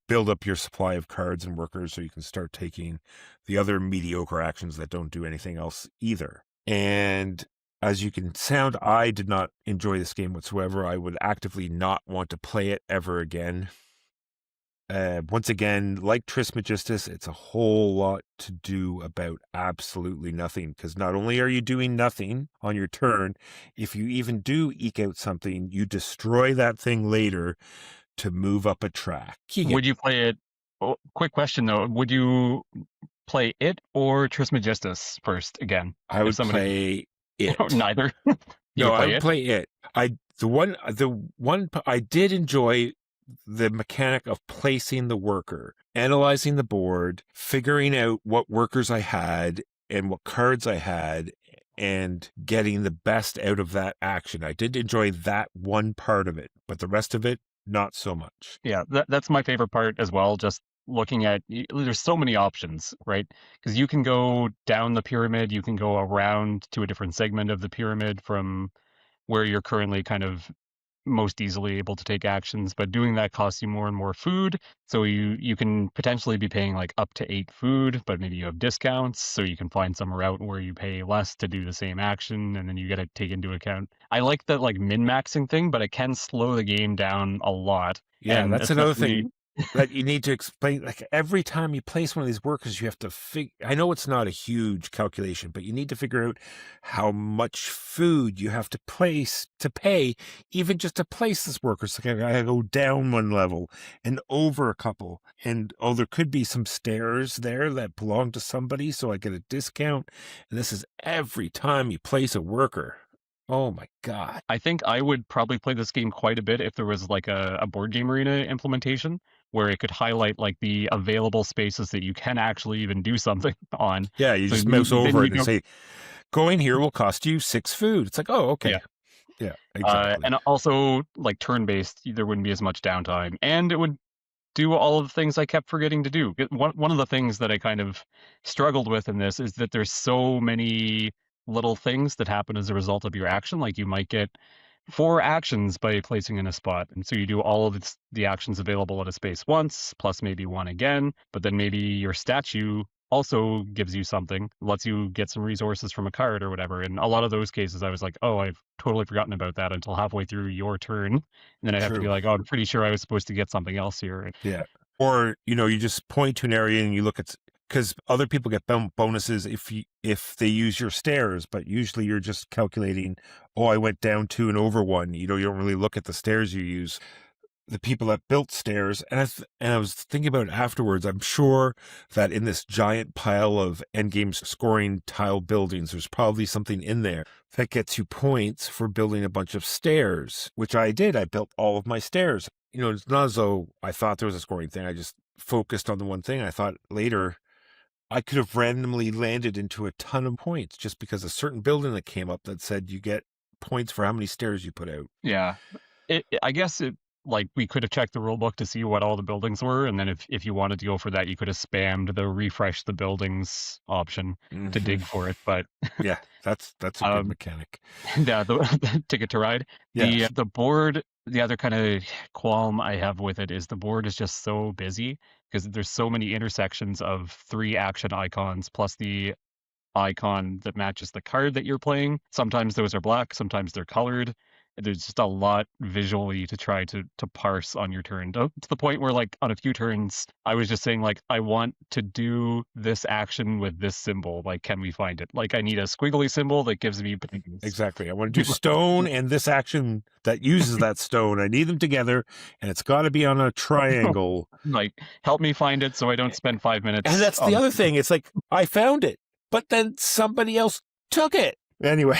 build up your supply of cards and workers so you can start taking the other mediocre actions that don't do anything else either. And as you can sound, I did not enjoy this game whatsoever. I would actively not want to play it ever again. Once again, like Trismegistus, it's a whole lot to do about absolutely nothing, because not only are you doing nothing on your turn, if you even do eke out something, you destroy that thing later to move up a track. Keegan. Would you play it? Oh, quick question though. Would you play it or Trismegistus first again? I would play it. Neither. No, I would play it. The one I did enjoy the mechanic of placing the worker, analyzing the board, figuring out what workers I had and what cards I had, and getting the best out of that action. I did enjoy that one part of it, but the rest of it, not so much. Yeah, that's my favorite part as well. Just looking at, there's so many options, right? Because you can go down the pyramid, you can go around to a different segment of the pyramid from where you're currently kind of most easily able to take actions, but doing that costs you more and more food. So you can potentially be paying like up to 8 food, but maybe you have discounts, so you can find some route where you pay less to do the same action, and then you got to take into account. I like that like min-maxing thing, but it can slow the game down a lot. Yeah, And that's another especially thing that you need to explain. Like every time you place one of these workers, you have to I know it's not a huge calculation, but you need to figure out how much food you have to place to pay, even just to place this worker. So I gotta go down one level and over a couple. And there could be some stairs there that belong to somebody, so I get a discount. And this is every time you place a worker. Oh my God. I think I would probably play this game quite a bit if there was like a board game arena implementation where it could highlight like the available spaces that you can actually even do something on. Yeah, you So just mouse then over you it and don't, say, going here will cost you 6 food. It's like, oh, okay. yeah. Yeah, exactly. And also like turn-based, there wouldn't be as much downtime, and it would do all of the things I kept forgetting to do. One of the things that I kind of struggled with in this is that there's so many little things that happen as a result of your action. Like you might get 4 actions by placing in a spot, and so you do all of the actions available at a space once, plus maybe one again. But then maybe your statue also gives you something, lets you get some resources from a card or whatever. In a lot of those cases, I was like, oh, I've totally forgotten about that until halfway through your turn. And then I'd have to be True. like, oh, I'm pretty sure I was supposed to get something else here. Yeah. Or, you just point to an area and you look at, because other people get bonuses if they use your stairs, but usually you're just calculating, oh, I went down 2 and over 1. You don't really look at the stairs you use. The people that built stairs, and I was thinking about it afterwards. I'm sure that in this giant pile of endgame scoring tile buildings, there's probably something in there that gets you points for building a bunch of stairs, which I did. I built all of my stairs. It's not as though I thought there was a scoring thing. I just focused on the one thing. I thought later I could have randomly landed into a ton of points just because a certain building that came up that said you get points for how many stairs you put out. Yeah. I guess like we could have checked the rule book to see what all the buildings were, and then if you wanted to go for that, you could have spammed the refresh the buildings option to dig for it. But yeah, that's a good mechanic. Yeah, the ticket to ride. Yeah. The board, the other kind of qualm I have with it is the board is just so busy because there's so many intersections of 3 action icons plus the icon that matches the card that you're playing. Sometimes those are black, sometimes they're colored. There's just a lot visually to try to parse on your turn, to the point where like on a few turns I was just saying like, I want to do this action with this symbol, like can we find it? Like I need a squiggly symbol that gives me potatoes. Exactly. I want to do stone and this action that uses that stone. I need them together, and it's got to be on a triangle. Like help me find it so I don't spend 5 minutes. And that's the other thing. It's like I found it, but then somebody else took it. Anyway,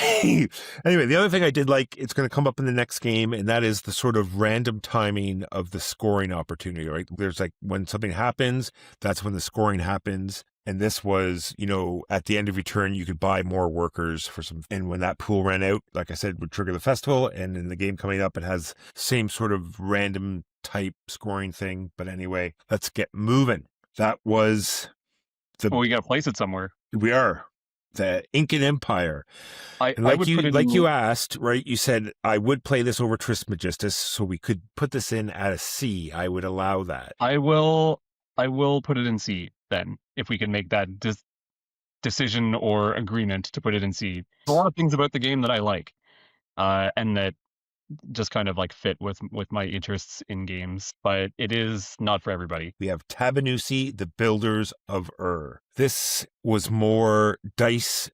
the other thing I did like, it's going to come up in the next game, and that is the sort of random timing of the scoring opportunity, right? There's like when something happens, that's when the scoring happens. And this was, at the end of your turn, you could buy more workers for some. And when that pool ran out, like I said, would trigger the festival. And in the game coming up, it has same sort of random type scoring thing. But anyway, let's get moving. That was well, we got to place it somewhere. We are. The Incan Empire. I would you put it like in... you asked, right? You said I would play this over Trismegistus, so we could put this in at a C. I would allow that. I will put it in C then, if we can make that decision or agreement to put it in C. There's a lot of things about the game that I like, and that just kind of like fit with my interests in games, but it is not for everybody. We have Tabanusi, the Builders of This was more dice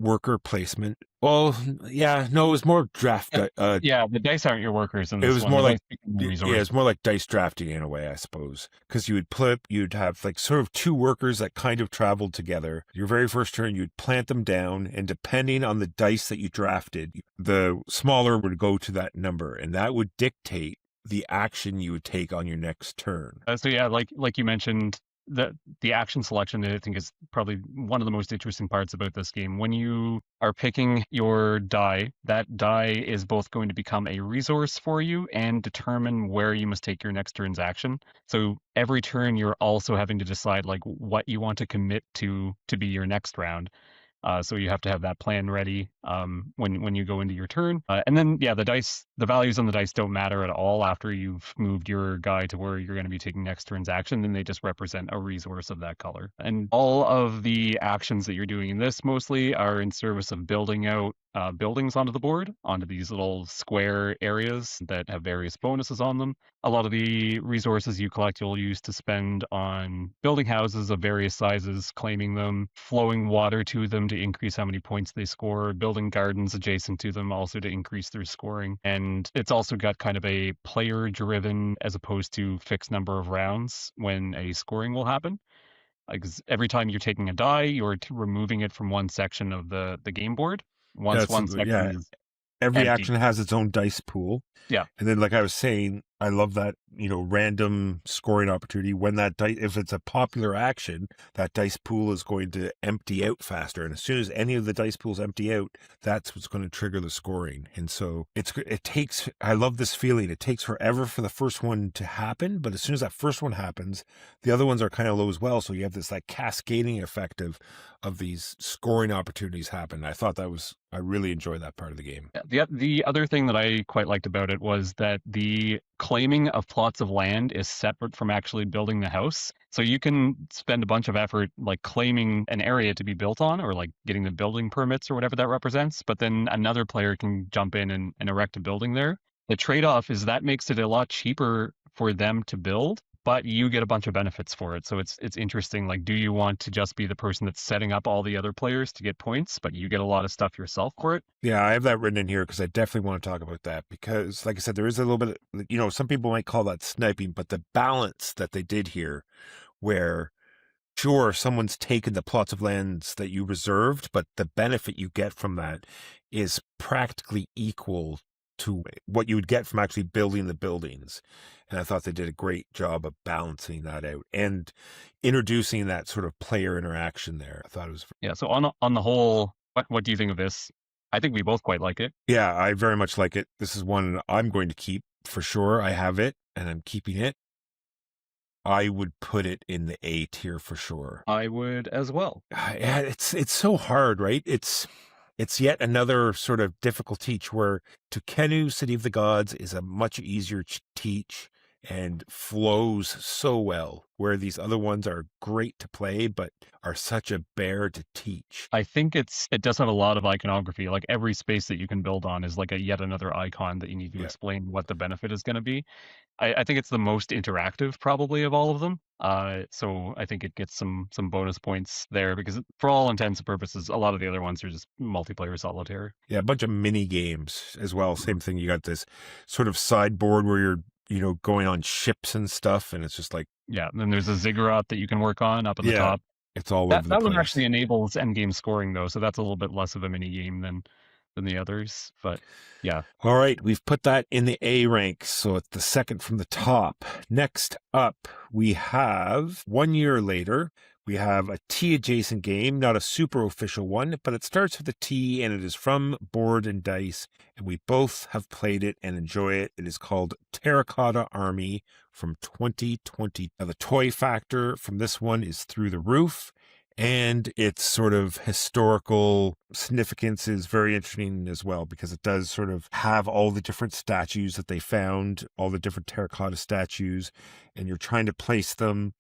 worker placement. Well, yeah, no, it was more draft. Yeah, the dice aren't your workers in this. It was one. more The like dice yeah, it's more like dice drafting in a way, I suppose, because you'd have like sort of 2 workers that kind of traveled together. Your very first turn, you'd plant them down, and depending on the dice that you drafted, the smaller would go to that number, and that would dictate the action you would take on your next turn. So yeah, like you mentioned, the action selection, I think, is probably one of the most interesting parts about this game. When you are picking your die, that die is both going to become a resource for you and determine where you must take your next turn's action. So every turn you're also having to decide like what you want to commit to be your next round. So you have to have that plan ready when you go into your turn. And then, yeah, the values on the dice don't matter at all after you've moved your guy to where you're going to be taking next turn's action, and they just represent a resource of that color. And all of the actions that you're doing in this mostly are in service of building out buildings onto the board, onto these little square areas that have various bonuses on them. A lot of the resources you collect you'll use to spend on building houses of various sizes, claiming them, flowing water to them to increase how many points they score, building gardens adjacent to them also to increase their scoring. And it's also got kind of a player driven as opposed to fixed number of rounds when a scoring will happen. Because every time you're taking a die, you're removing it from one section of the game board. Once one section is every empty. action has its own dice pool. Yeah. And then, like I was saying, I love that, random scoring opportunity. When that dice, if it's a popular action, that dice pool is going to empty out faster. And as soon as any of the dice pools empty out, that's what's going to trigger the scoring. And so I love this feeling. It takes forever for the first one to happen, but as soon as that first one happens, the other ones are kind of low as well. So you have this like cascading effect of these scoring opportunities happen. I really enjoy that part of the game. Yeah, the other thing that I quite liked about it was that the claiming of plots of land is separate from actually building the house. So you can spend a bunch of effort like claiming an area to be built on or like getting the building permits or whatever that represents, but then another player can jump in and erect a building there. The trade-off is that makes it a lot cheaper for them to build, but you get a bunch of benefits for it. So it's interesting. Like, do you want to just be the person that's setting up all the other players to get points, but you get a lot of stuff yourself for it? Yeah, I have that written in here because I definitely want to talk about that because, like I said, there is a little bit of, some people might call that sniping, but the balance that they did here where, sure, someone's taken the plots of lands that you reserved, but the benefit you get from that is practically equal to what you would get from actually building the buildings. And I thought they did a great job of balancing that out and introducing that sort of player interaction there. I thought it was... Yeah, so on the whole, what do you think of this? I think we both quite like it. Yeah, I very much like it. This is one I'm going to keep for sure. I have it and I'm keeping it. I would put it in the A tier for sure. I would as well. Yeah, it's so hard, right? It's yet another sort of difficult teach where Tukenu, City of the Gods, is a much easier teach and flows so well, where these other ones are great to play, but are such a bear to teach. I think it does have a lot of iconography. Like every space that you can build on is like yet another icon that you need to explain what the benefit is going to be. I think it's the most interactive probably of all of them. So I think it gets some bonus points there because for all intents and purposes, a lot of the other ones are just multiplayer solitaire. Yeah, a bunch of mini games as well. Same thing. You got this sort of sideboard where you're, going on ships and stuff, and it's just like... Yeah, and then there's a ziggurat that you can work on up at the top. It's all over the place. That one actually enables endgame scoring though, so that's a little bit less of a mini game than the others, but yeah. All right, we've put that in the A rank, so it's the second from the top. Next up, we have 1 year later. We have a T adjacent game, not a super official one, but it starts with a T and it is from Board and Dice, and we both have played it and enjoy it. It is called Terracotta Army from 2020. Now, the toy factor from this one is through the roof, and its sort of historical significance is very interesting as well, because it does sort of have all the different statues that they found, all the different terracotta statues, and you're trying to place them,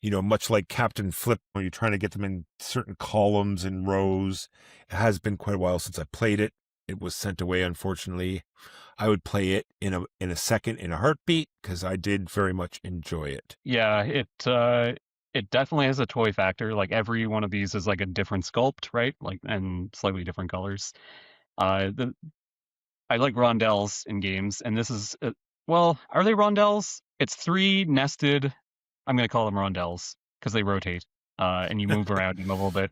much like Captain Flip, where you're trying to get them in certain columns and rows. It has been quite a while since I played it. It was sent away, unfortunately. I would play it in a second, in a heartbeat, because I did very much enjoy it. Yeah, it definitely has a toy factor. Like every one of these is like a different sculpt, right? Like, and slightly different colors. I like rondelles in games, and this is well, are they rondelles? It's 3 nested. I'm going to call them rondelles because they rotate, and you move around them a little bit.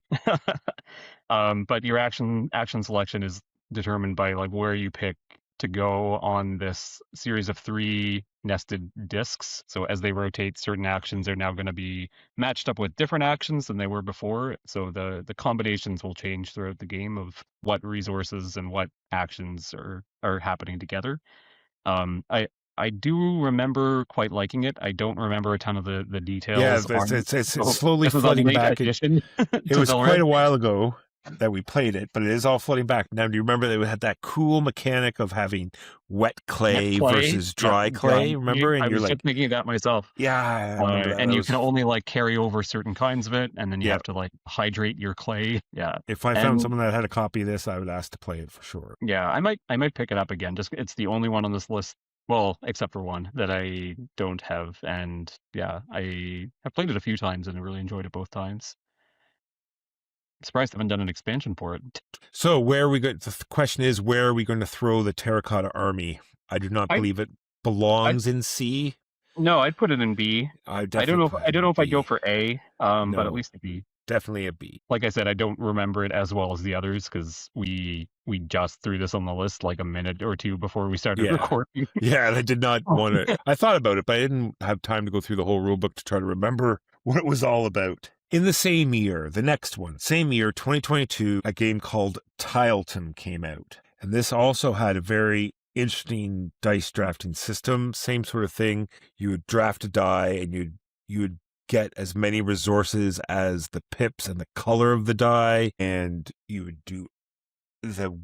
But your action selection is determined by like where you pick to go on this series of 3 nested discs. So as they rotate, certain actions are now going to be matched up with different actions than they were before. So the combinations will change throughout the game of what resources and what actions are happening together. I do remember quite liking it. I don't remember a ton of the details. Yeah, it's slowly flooding back. It was quite a while ago. that we played it, but it is all floating back. Now, do you remember they had that cool mechanic of having wet Wet clay clay, versus yep, dry dry clay? clay. Remember? And I you're was like, just thinking of that myself. yeah, I remember that. And That you can was, only like carry over certain kinds of it, and then you yeah. have to like hydrate your clay. Yeah, If I found and someone that had a copy of this, I would ask to play it for sure. yeah, I might pick it up again. Just it's the only one on this list. Well, except for one that I don't have, and yeah, I have played it a few times and I really enjoyed it both times. I'm surprised they haven't done an expansion for it. So, where are we going? The question is, where are we going to throw the Terracotta Army? I do not I believe it I belongs in C. no, I'd put it in B. I definitely put I it don't in know if I'd go B. for A, but at No, least a B. definitely a B. Like I said, I don't remember it as well as the others because we just threw this on the list like a minute or two before we started Yeah. recording. Yeah, and I did not want to. I thought about it, but I didn't have time to go through the whole rule book to try to remember what it was all about. In the same year, the next one, same year, 2022, a game called Tileton came out. And this also had a very interesting dice drafting system. Same sort of thing. You would draft a die and you would get as many resources as the pips and the color of the die, and you would do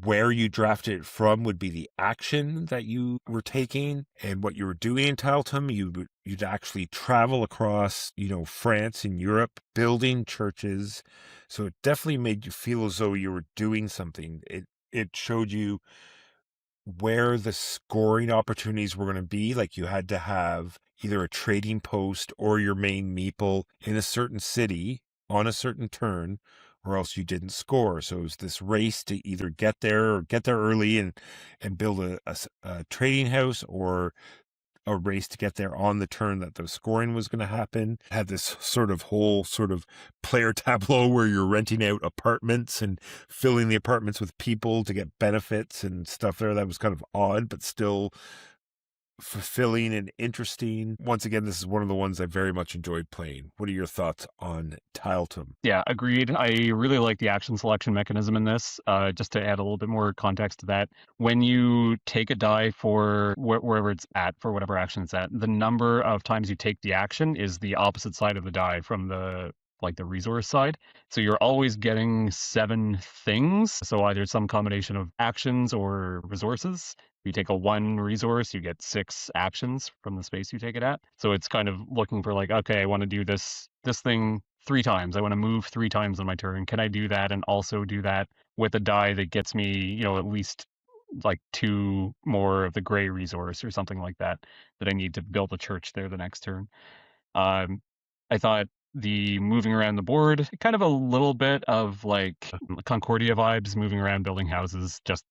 where you drafted it from would be the action that you were taking, and what you were doing in Tiletum, you'd actually travel across, France and Europe, building churches. So it definitely made you feel as though you were doing something. It showed you where the scoring opportunities were going to be. Like you had to have either a trading post or your main meeple in a certain city on a certain turn, or else you didn't score. So it was this race to either get there or get there early and build a trading house, or a race to get there on the turn that the scoring was going to happen. Had this whole player tableau where you're renting out apartments and filling the apartments with people to get benefits and stuff there. That was kind of odd, but still fulfilling and interesting. Once again, this is one of the ones I very much enjoyed playing. What are your thoughts on Tiletum? Yeah, agreed. I really like the action selection mechanism in this. Just to add a little bit more context to that, when you take a die for wherever it's at, for whatever action it's at, the number of times you take the action is the opposite side of the die from the resource side. So you're always getting 7 things. So either some combination of actions or resources. If you take a 1 resource, you get 6 actions from the space you take it at. So it's kind of looking for like, okay, I want to do this thing 3 times. I want to move 3 times on my turn. Can I do that and also do that with a die that gets me, at least like 2 more of the gray resource or something like that I need to build a church there the next turn. I thought the moving around the board, kind of a little bit of like Concordia vibes, moving around building houses. Just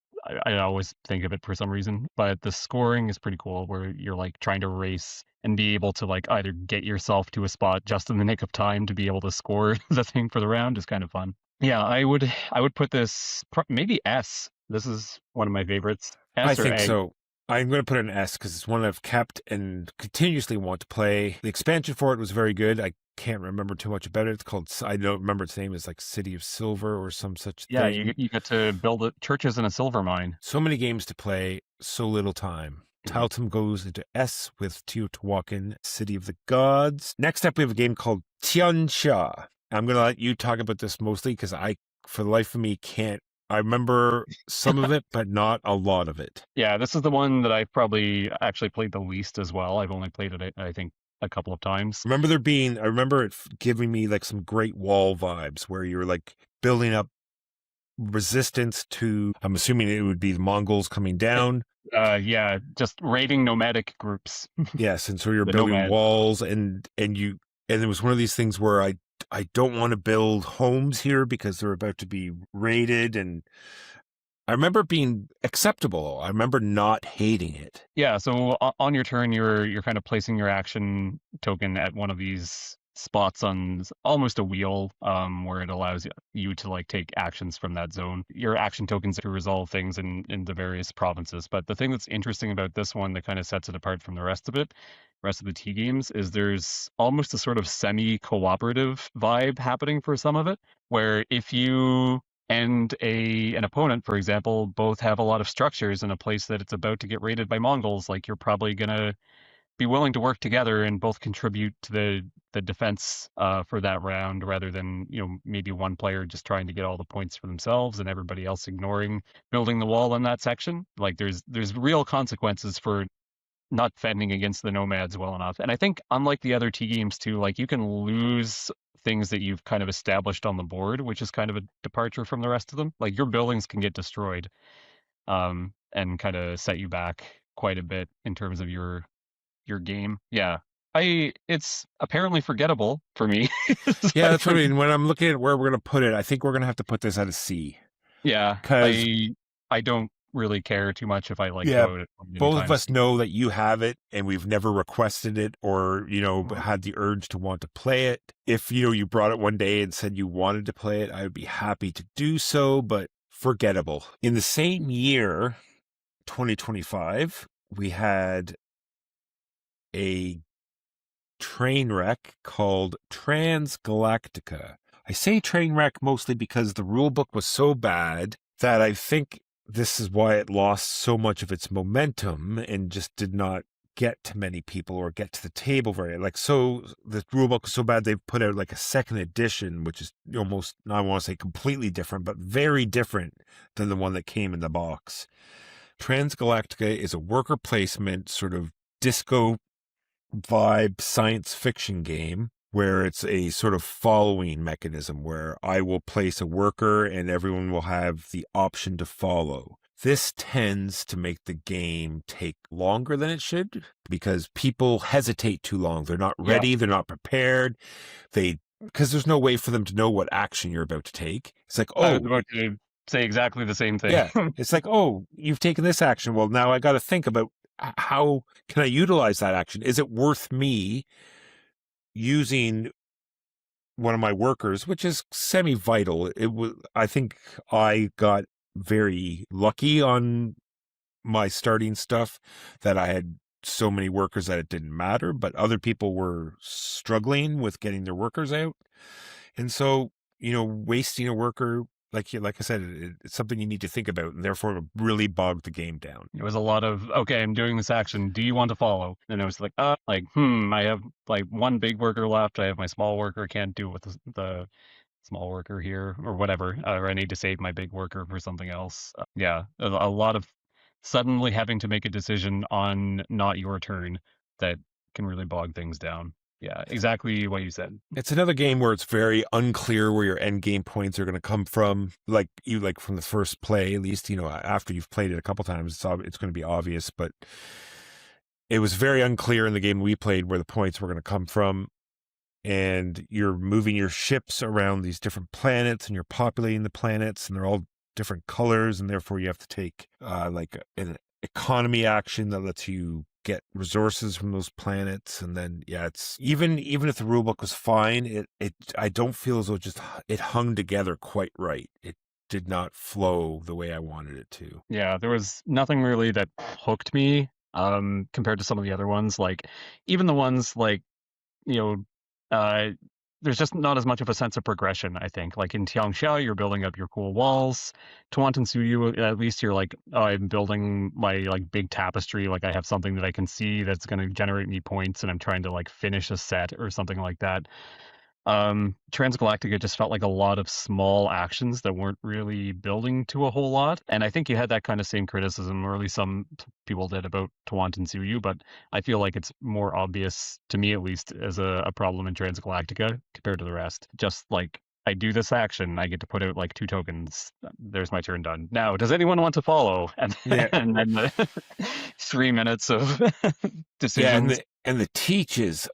I always think of it for some reason, but the scoring is pretty cool where you're like trying to race and be able to like either get yourself to a spot just in the nick of time to be able to score the thing for the round is kind of fun. Yeah, I would put this maybe S. This is one of my favorites. I S or think A. so. I'm going to put an S because it's one I've kept and continuously want to play. The expansion for it was very good. I can't remember too much about it. It's called, I don't remember its name, is like City of Silver or some such Yeah, thing. you get to build churches in a silver mine. So many games to play, so little time. Tiletum goes into S with Teotihuacan, City of the Gods. Next up, we have a game called Tianxia. I'm going to let you talk about this mostly because I, for the life of me, can't. I remember some of it, but not a lot of it. Yeah, this is the one that I've probably actually played the least as well. I've only played it, I think, a couple of times. I remember it giving me like some Great Wall vibes where you're like building up resistance to, I'm assuming it would be the Mongols coming down. Yeah, just raiding nomadic groups. Yes, and so you're The building nomads. walls and it was one of these things where I don't want to build homes here because they're about to be raided, and I remember it being acceptable. I remember not hating it. Yeah, so on your turn, you're kind of placing your action token at one of these spots on almost a wheel, where it allows you to like take actions from that zone. Your action tokens to resolve things in the various provinces. But the thing that's interesting about this one that kind of sets it apart from the rest of the T games, is there's almost a sort of semi-cooperative vibe happening for some of it, where if you and an opponent, for example, both have a lot of structures in a place that it's about to get raided by Mongols, like you're probably gonna be willing to work together and both contribute to the defense for that round, rather than maybe one player just trying to get all the points for themselves and everybody else ignoring building the wall in that section. Like there's real consequences for not defending against the nomads well enough. And I think unlike the other T games too, like you can lose things that you've kind of established on the board, which is kind of a departure from the rest of them. Like your buildings can get destroyed, and kind of set you back quite a bit in terms of your game. Yeah. It's apparently forgettable for me. Yeah, that's what I mean. When I'm looking at where we're going to put it, I think we're going to have to put this at a C. Yeah. Because I don't really care too much if I like yeah, go it both of us know that you have it and we've never requested it or had the urge to want to play it. If you brought it one day and said you wanted to play it, I would be happy to do so, but forgettable. In the same year, 2025, we had a train wreck called Transgalactica. I say train wreck mostly because the rule book was so bad that I think this is why it lost so much of its momentum and just did not get to many people or get to the table so the rule book was so bad they've put out like a second edition, which is almost, I want to say completely different, but very different than the one that came in the box. Transgalactica is a worker placement sort of disco vibe science fiction game where it's a sort of following mechanism where I will place a worker and everyone will have the option to follow. This tends to make the game take longer than it should because people hesitate too long. They're not ready. Yeah. They're not prepared. Because there's no way for them to know what action you're about to take. It's like, I was about to say exactly the same thing. Yeah. It's like, oh, you've taken this action. Well, now I got to think about how can I utilize that action? Is it worth me using one of my workers, which is semi-vital? I think I got very lucky on my starting stuff that I had so many workers that it didn't matter, but other people were struggling with getting their workers out. And so, wasting a worker, like I said, it's something you need to think about, and therefore it really bogged the game down. It was a lot of, okay, I'm doing this action. Do you want to follow? And it was like, I have like one big worker left. I have my small worker. Can't do with the small worker here or whatever. Or I need to save my big worker for something else. Yeah, a lot of suddenly having to make a decision on not your turn that can really bog things down. Yeah, exactly what you said. It's another game where it's very unclear where your end game points are going to come from. Like from the first play, at least, after you've played it a couple times, it's going to be obvious, but it was very unclear in the game we played where the points were going to come from. And you're moving your ships around these different planets and you're populating the planets and they're all different colors. And therefore you have to take like an economy action that lets you get resources from those planets. And then, yeah, it's even if the rulebook was fine, I don't feel as though it hung together quite right. It did not flow the way I wanted it to. Yeah, there was nothing really that hooked me compared to some of the other ones. Like even the ones like, there's just not as much of a sense of progression, I think. Like in Tianxia, you're building up your cool walls. Tawantinsuyu, at least you're like, oh, I'm building my like big tapestry. Like I have something that I can see that's going to generate me points and I'm trying to like finish a set or something like that. Transgalactica just felt like a lot of small actions that weren't really building to a whole lot. And I think you had that kind of same criticism, or at least some people did, about Tawantinsuyu, but I feel like it's more obvious, to me at least, as a problem in Transgalactica compared to the rest. Just like, I do this action, I get to put out like 2 tokens. There's my turn done. Now, does anyone want to follow? And, yeah. And then the 3 minutes of decisions. Yeah, and the teach is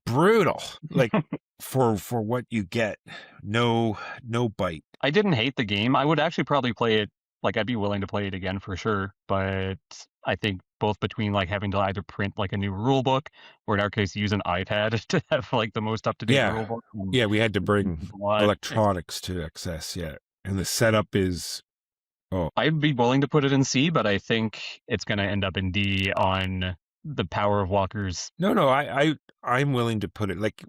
brutal. Like for what you get, no bite. I didn't hate the game. I would actually probably play it. Like I'd be willing to play it again for sure. But I think both between like having to either print like a new rule book, or in our case use an iPad to have like the most up to date rule book. Yeah, we had to bring electronics to access. Yeah, and the setup is. Oh, I'd be willing to put it in C, but I think it's going to end up in D on the power of walkers. No, I'm willing to put it like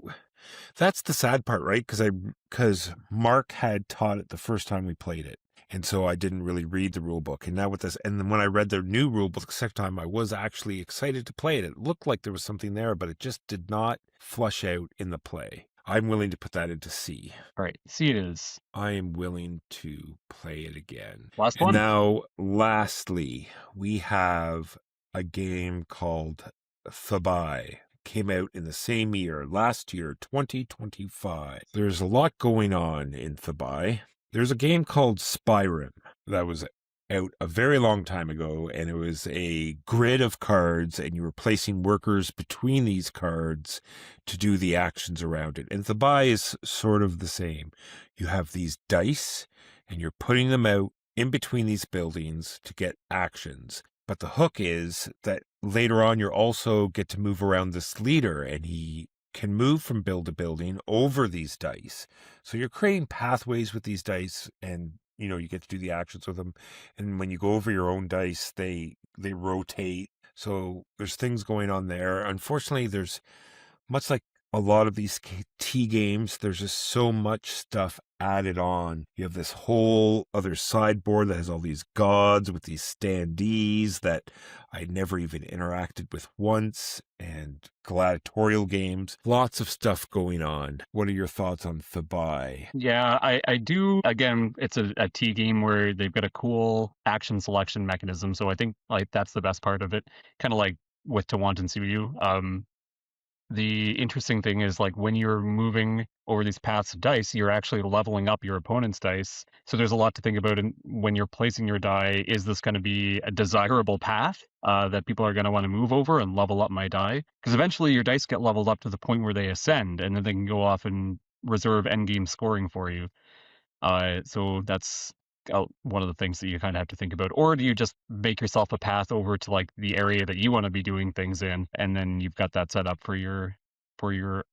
That's the sad part, right? Because Mark had taught it the first time we played it. And so I didn't really read the rule book. And now with this, and then when I read the new rule book the second time, I was actually excited to play it. It looked like there was something there, but it just did not flush out in the play. I'm willing to put that into C. All right, C it is. I am willing to play it again. Last And one. now, lastly, we have a game called Thabai. Came out in the same year, last year, 2025. There's a lot going on in Thabai. There's a game called Spyrim that was out a very long time ago, and it was a grid of cards, and you were placing workers between these cards to do the actions around it. And Thabai is sort of the same. You have these dice, and you're putting them out in between these buildings to get actions. But the hook is that later on, you also get to move around this leader, and he can move from build to building over these dice. So you're creating pathways with these dice, and you get to do the actions with them. And when you go over your own dice, they rotate. So there's things going on there. Unfortunately, there's much like a lot of these T games, there's just so much stuff added on. You have this whole other sideboard that has all these gods with these standees that I never even interacted with once, and gladiatorial games. Lots of stuff going on. What are your thoughts on Thabai? Yeah, I do. Again, it's a T game where they've got a cool action selection mechanism. So I think like that's the best part of it. Kind of like with Tawant and Suyu. The interesting thing is like when you're moving over these paths of dice, you're actually leveling up your opponent's dice. So there's a lot to think about when you're placing your die. Is this going to be a desirable path that people are going to want to move over and level up my die? Because eventually your dice get leveled up to the point where they ascend, and then they can go off and reserve endgame scoring for you. So that's one of the things that you kind of have to think about. Or do you just make yourself a path over to like the area that you want to be doing things in, and then you've got that set up for your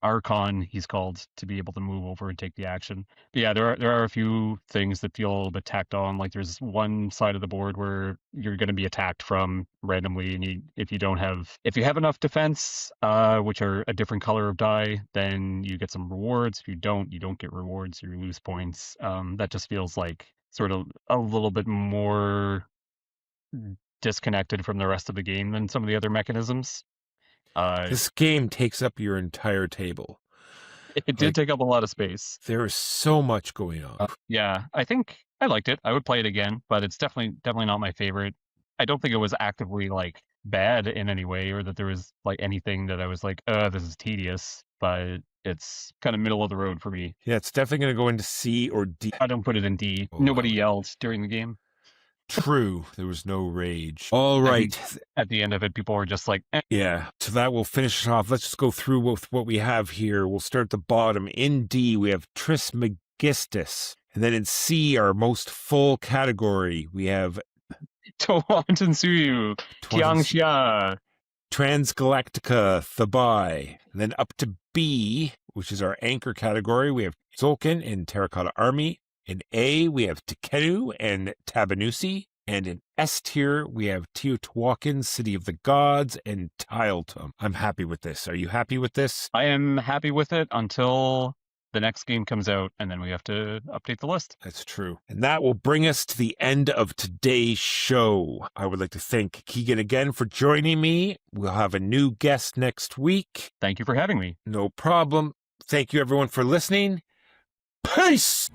Archon, he's called, to be able to move over and take the action. But yeah, there are a few things that feel a little bit tacked on. Like there's one side of the board where you're going to be attacked from randomly, and if you have enough defense, which are a different color of die, then you get some rewards. If you don't get rewards. You lose points. That just feels like sort of a little bit more disconnected from the rest of the game than some of the other mechanisms. This game takes up your entire table. It did take up a lot of space. There is so much going on. Yeah, I think I liked it. I would play it again, but it's definitely not my favorite. I don't think it was actively like bad in any way, or that there was like anything that I was like, this is tedious. But it's kind of middle of the road for me. Yeah, it's definitely going to go into C or D. I don't put it in D. Nobody yelled during the game. True. There was no rage. All right. At the end of it, people were just like, eh. Yeah. So that will finish off. Let's just go through with what we have here. We'll start at the bottom. In D, we have Trismegistus. And then in C, our most full category, we have Tawant and Suyu, Tiangxia, Transgalactica, Thabai. And then up to B, which is our anchor category, we have Tzolk'in and Terracotta Army. In A, we have Takeru and Tabanusi. And in S tier, we have Teotihuacan, City of the Gods, and Tiletum. I'm happy with this. Are you happy with this? I am happy with it until the next game comes out, and then we have to update the list. That's true. And that will bring us to the end of today's show. I would like to thank Keegan again for joining me. We'll have a new guest next week. Thank you for having me. No problem. Thank you, everyone, for listening. Peace!